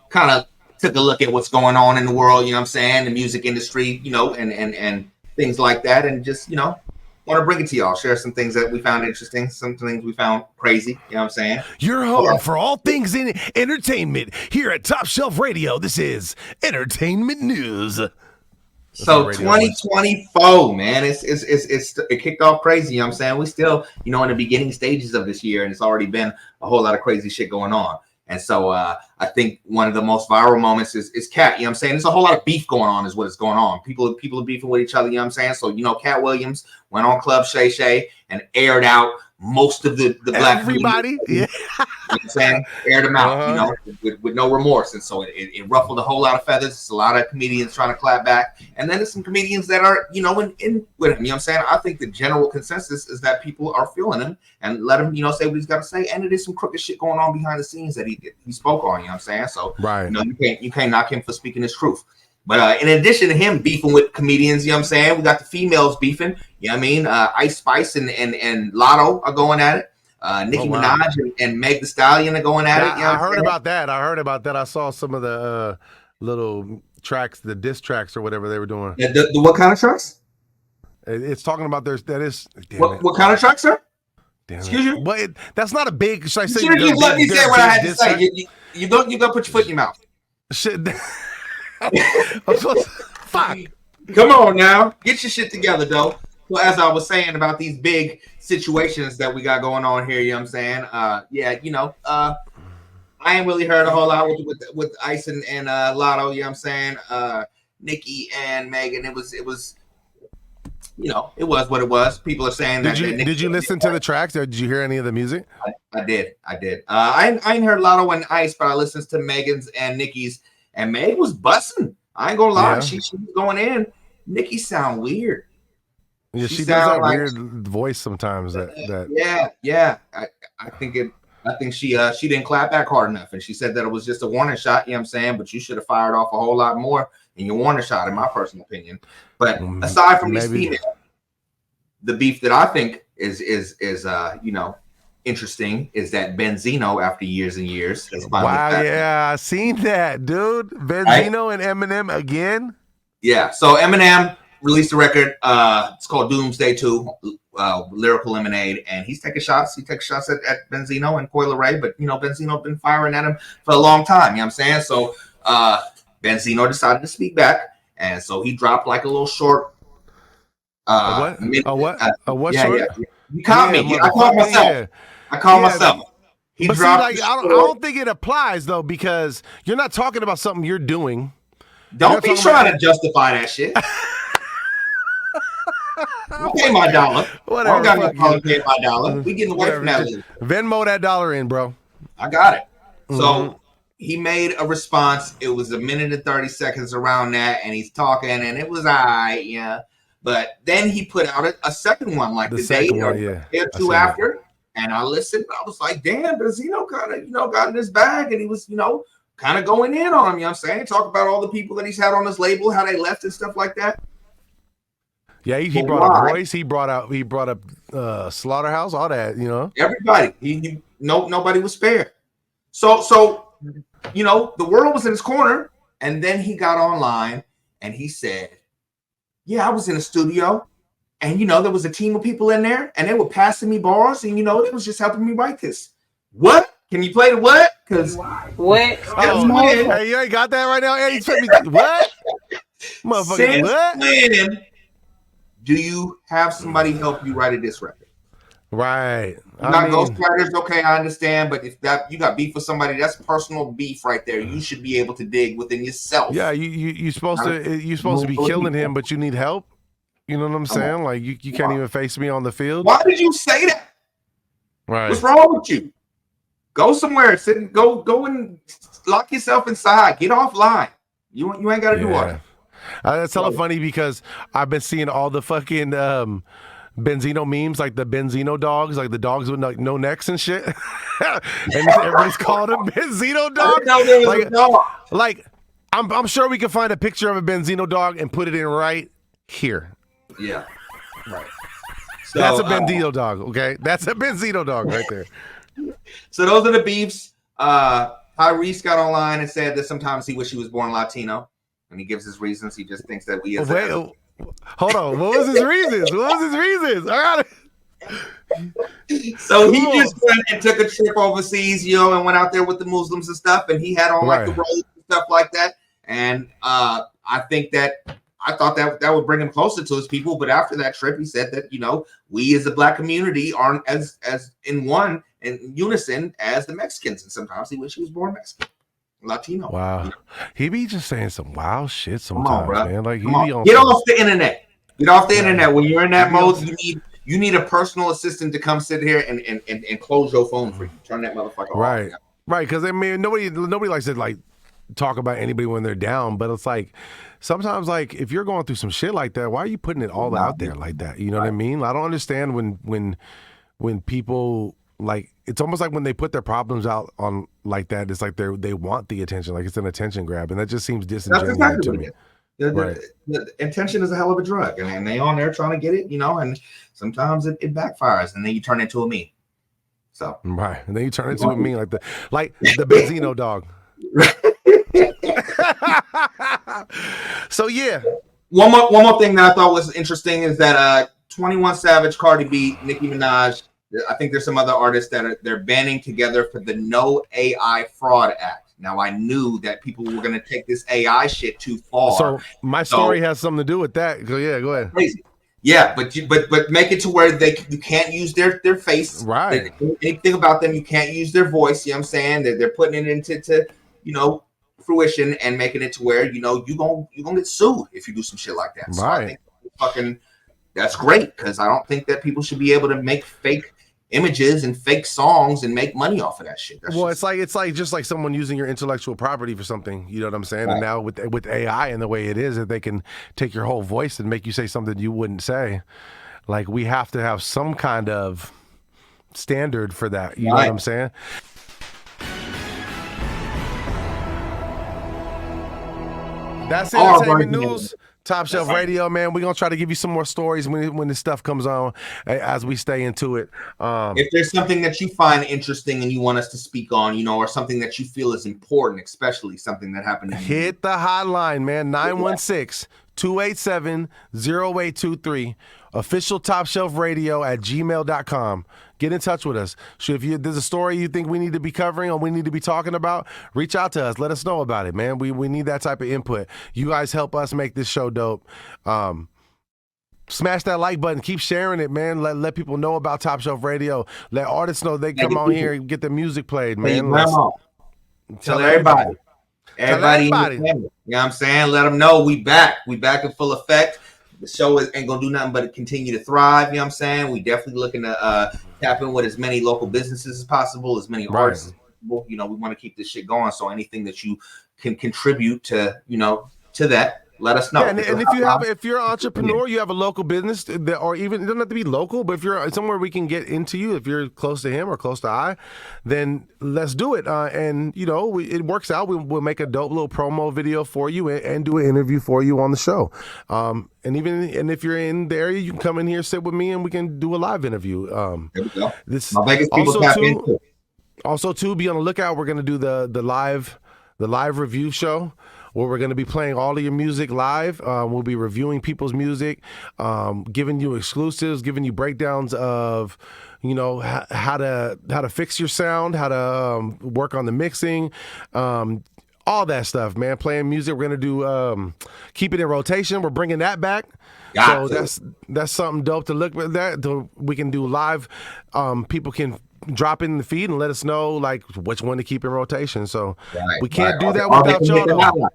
kind of took a look at what's going on in the world, you know what I'm saying, the music industry, and things like that. And just, want to bring it to y'all, share some things that we found interesting, some things we found crazy, you know what I'm saying? Your home for all things in entertainment here at Top Shelf Radio. This is Entertainment News. So 2024, man, it kicked off crazy. You know what I'm saying? We still, in the beginning stages of this year, and it's already been a whole lot of crazy shit going on. And so I think one of the most viral moments is Cat. You know what I'm saying? There's a whole lot of beef going on, is what is going on. People are beefing with each other. You know what I'm saying? So Cat Williams went on Club Shay Shay and aired out most of the black everybody. Yeah. You know what I'm saying? Aired them out, with no remorse. And so it ruffled a whole lot of feathers. It's a lot of comedians trying to clap back. And then there's some comedians that are, in with him. You know what I'm saying? I think the general consensus is that people are feeling him and let him, say what he's got to say. And it is some crooked shit going on behind the scenes that he spoke on, you know what I'm saying? So, right. You can't knock him for speaking his truth. But in addition to him beefing with comedians, you know what I'm saying? We got the females beefing, you know what I mean? Ice Spice and Lotto are going at it. Nicki Minaj and Meg Thee Stallion are going at it. You know I heard about that. I saw some of the little tracks, the diss tracks or whatever they were doing. The what kind of tracks? It's talking about what kind of tracks, sir? Damn Excuse you? But that's not a big. Should I say? You just let me say what I had to say. You don't put your foot in your mouth. Shit. I'm supposed to, fuck. Come on now, get your shit together, though. Well, as I was saying about these big situations that we got going on here, you know what I'm saying? I ain't really heard a whole lot with Ice and Lotto, you know what I'm saying? Nicki and Megan, it was it was what it was. People are saying that. Did you listen to the tracks or did you hear any of the music? I did. I ain't heard Lotto and Ice, but I listened to Megan's and Nicki's. And Meg was busting. I ain't gonna lie. Yeah. She was going in. Nicki sound weird. Yeah, she does that weird voice sometimes. Yeah. I think she didn't clap back hard enough, and she said that it was just a warning shot. You know what I'm saying? But you should have fired off a whole lot more in your warning shot, in my personal opinion. But aside from these females, the beef that I think is interesting is that Benzino, after years and years, has finally I seen that, dude. Benzino and Eminem again. Yeah, so Eminem released a record. It's called Doomsday 2, Lyrical Lemonade, and he's taking shots. He takes shots at Benzino and Coi Leray, but Benzino been firing at him for a long time. You know what I'm saying? So Benzino decided to speak back, and so he dropped like a little short. What? What short? Yeah. You caught me. I caught myself. Yeah. I call myself. I don't think it applies though, because you're not talking about something you're doing. Don't be trying to justify that shit. You pay my dollar. Whatever. I don't got no problem paying my dollar. We getting away from that. Venmo that dollar in, bro. I got it. So he made a response. It was 1 minute and 30 seconds around that, and he's talking, and it was yeah. But then he put out a second one, like the day or two after. And I listened. I was like, damn, Benzino kind of, got in his bag, and he was, kind of going in on him. You know what I'm saying? Talk about all the people that he's had on his label, how they left and stuff like that. Yeah, he brought up Royce. He brought up Slaughterhouse. All that, Everybody. Nobody was spared. So the world was in his corner, and then he got online and he said, "Yeah, I was in a studio, and there was a team of people in there, and they were passing me bars, and they was just helping me write this." What? Can you play the what? Because what? Hey, you ain't got that right now, Eddie. What? Motherfucker, what? When do you have somebody help you write a diss record? Right. Not ghostwriters, okay, I understand, but if that you got beef with somebody, that's personal beef right there. You should be able to dig within yourself. Yeah, you're supposed to be killing him, but you need help. You know what I'm saying? Like you can't even face me on the field. Why did you say that? Right. What's wrong with you? Go somewhere. Go and lock yourself inside. Get offline. You ain't got to do all that. That's hella funny because I've been seeing all the fucking Benzino memes, like the Benzino dogs, like the dogs with no necks and shit. And everybody's calling them Benzino dogs. Like I'm sure we can find a picture of a Benzino dog and put it in right here. Yeah. Right. So, that's a Benzino dog, okay? That's a Benzino dog right there. So those are the beefs. Tyrese got online and said that sometimes he wished he was born Latino. And he gives his reasons. He just thinks that we as hold on. What was his reasons? I got it. So he just went and took a trip overseas, and went out there with the Muslims and stuff. And he had on like the robes and stuff like that. And I thought that would bring him closer to his people. But after that trip, he said that, we as a black community aren't as in unison as the Mexicans. And sometimes he wished he was born Mexican. Latino. Wow. He be just saying some wild shit sometimes, man. Like Get off the internet. Get off the internet. When you're in that mode, you need a personal assistant to come sit here and close your phone for you. Turn that motherfucker off. Right. Because I mean nobody likes to like talk about anybody when they're down, but it's like sometimes like if you're going through some shit like that, why are you putting it all out there like that? You know what I mean? I don't understand when people like it's almost like when they put their problems out on like that, it's like they want the attention, like it's an attention grab, and that just seems disingenuous to me. The attention is a hell of a drug, and they on there trying to get it, and sometimes it backfires, and then you turn into a meme. So right, and then you turn into a meme like the Benzino dog. So yeah, one more thing that I thought was interesting is that 21 Savage, Cardi B, Nicki Minaj. I think there's some other artists that they're banding together for the No AI Fraud Act. Now, I knew that people were going to take this AI shit too far. So my story has something to do with that. So yeah, go ahead. Crazy. Yeah, but make it to where you can't use their face. Right. Anything about them, you can't use their voice. You know what I'm saying? They're putting it into fruition and making it to where you gonna get sued if you do some shit like that. So right. I think that's great because I don't think that people should be able to make fake images and fake songs and make money off of that shit. It's like just like someone using your intellectual property for something, you know what I'm saying? Right. And now with AI and the way it is, that they can take your whole voice and make you say something you wouldn't say. Like we have to have some kind of standard for that. You know what I'm saying? That's entertainment news. Top Shelf Radio, man. We're going to try to give you some more stories when this stuff comes on as we stay into it. If there's something that you find interesting and you want us to speak on, or something that you feel is important, especially something that happened. Hit the hotline, man. 916-287-0823. Official Top Shelf Radio at gmail.com. Get in touch with us. If there's a story you think we need to be covering or we need to be talking about, reach out to us. Let us know about it, man. We need that type of input. You guys help us make this show dope. Smash that like button. Keep sharing it, man. Let people know about Top Shelf Radio. Let artists know they come on here and get their music played, man. Tell everybody. Everybody in the family. You know what I'm saying? Let them know we back. We back in full effect. The show ain't going to do nothing but continue to thrive. You know what I'm saying? We definitely looking to tap in with as many local businesses as possible, as many artists as possible. We want to keep this shit going. So anything that you can contribute to, to that, let us know. Yeah, and if you're an entrepreneur, you have a local business, or even it doesn't have to be local, but if you're somewhere we can get into you, if you're close to him or close to I, then let's do it. And it works out. We'll make a dope little promo video for you and do an interview for you on the show. And if you're in the area, you can come in here, sit with me, and we can do a live interview. There we go. My biggest people tap into. Also, too, be on the lookout. We're going to do the live review show, where we're going to be playing all of your music live. We'll be reviewing people's music, giving you exclusives, giving you breakdowns of, how to fix your sound, how to work on the mixing, all that stuff, man. Playing music. We're going to do Keep It in Rotation. We're bringing that back. So that's something dope to look at. That we can do live. People can drop in the feed and let us know like which one to keep in rotation. So we can't do that without y'all.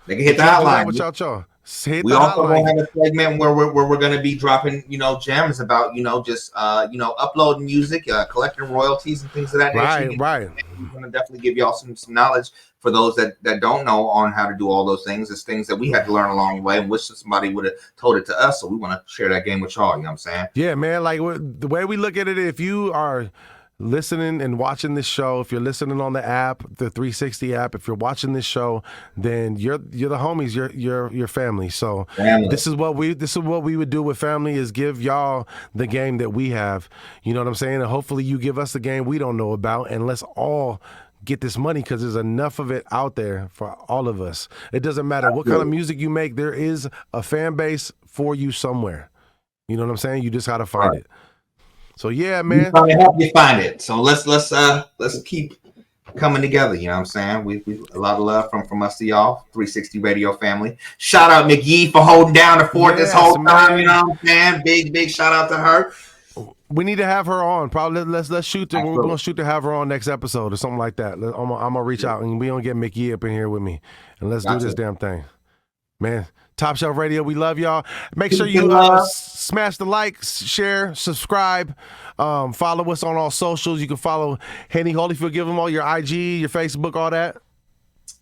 They can hit the hotline without y'all. Hit We the also hotline. gonna have a segment where we're gonna be dropping, gems about, just uploading music, collecting royalties and things of that nature. Right. We're gonna definitely give y'all some knowledge for those that don't know on how to do all those things. It's things that we had to learn along the way and wish somebody would have told it to us. So we want to share that game with y'all. You know what I'm saying? Yeah, man. Like the way we look at it, if you are listening and watching this show, if you're listening on the app, the 360 app, if you're watching this show, then you're the homies, you're family. So Family. this is what we would do with family, is give y'all the game that we have. You know what I'm saying? And hopefully you give us the game we don't know about, and let's all get this money, because there's enough of it out there for all of us. It doesn't matter what kind of music you make, there is a fan base for you somewhere. You know what I'm saying? You just gotta find it. So yeah, man. We're trying to help you find it. So let's keep coming together. You know what I'm saying? We a lot of love from us to y'all, 360 Radio family. Shout out McGee for holding down the fort this whole time. You know what I'm saying? Big shout out to her. We need to have her on. Probably let's shoot to. We're gonna shoot to have her on next episode or something like that. I'm gonna reach out and we gonna get McGee up in here with me, and let's do this damn thing, man. Top Shelf Radio, we love y'all. Make sure you smash the like, share, subscribe, follow us on all socials. You can follow Henny Holyfield. Give them all your IG, your Facebook, all that.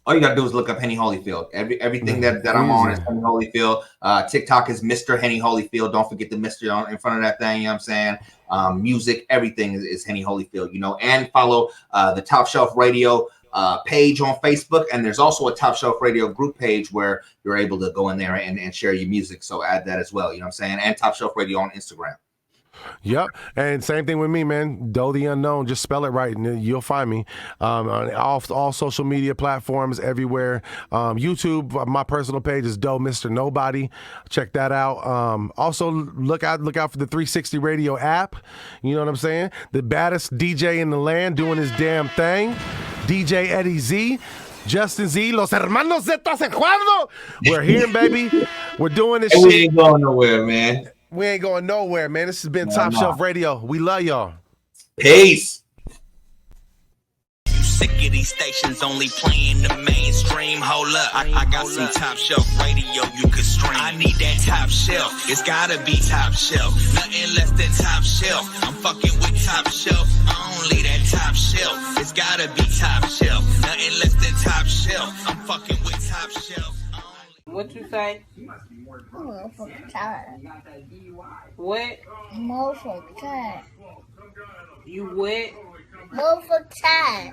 All you gotta do is look up Henny Holyfield. Everything that I'm on is Henny Holyfield. TikTok is Mr. Henny Holyfield. Don't forget the Mr. in front of that thing. You know what I'm saying? Music, everything is Henny Holyfield. And follow the Top Shelf Radio page on Facebook, and there's also a Top Shelf Radio group page where you're able to go in there and share your music. So add that as well. You know what I'm saying? And Top Shelf Radio on Instagram. Yep, and same thing with me, man. Doe the Unknown, just spell it right, and you'll find me on all social media platforms, everywhere. YouTube, my personal page is Doe Mr. Nobody. Check that out. Also, look out for the 360 Radio app. You know what I'm saying? The baddest DJ in the land doing his damn thing, DJ Eddie Z. Justin Z, Los Hermanos Zetas en Cuadro. We're here, baby. We're doing this shit. We ain't going nowhere, man. We ain't going nowhere, man. This has been Top Shelf Radio. We love y'all. Peace. You sick of these stations only playing the mainstream? Hold up, I got some Top Shelf Radio you could stream. I need that Top Shelf. It's gotta be Top Shelf. Nothing less than Top Shelf. I'm fucking with Top Shelf. Only that Top Shelf. It's gotta be Top Shelf. Nothing less than Top Shelf. I'm fucking with Top Shelf. What you say? More for time. What? More for time. You what? More for time.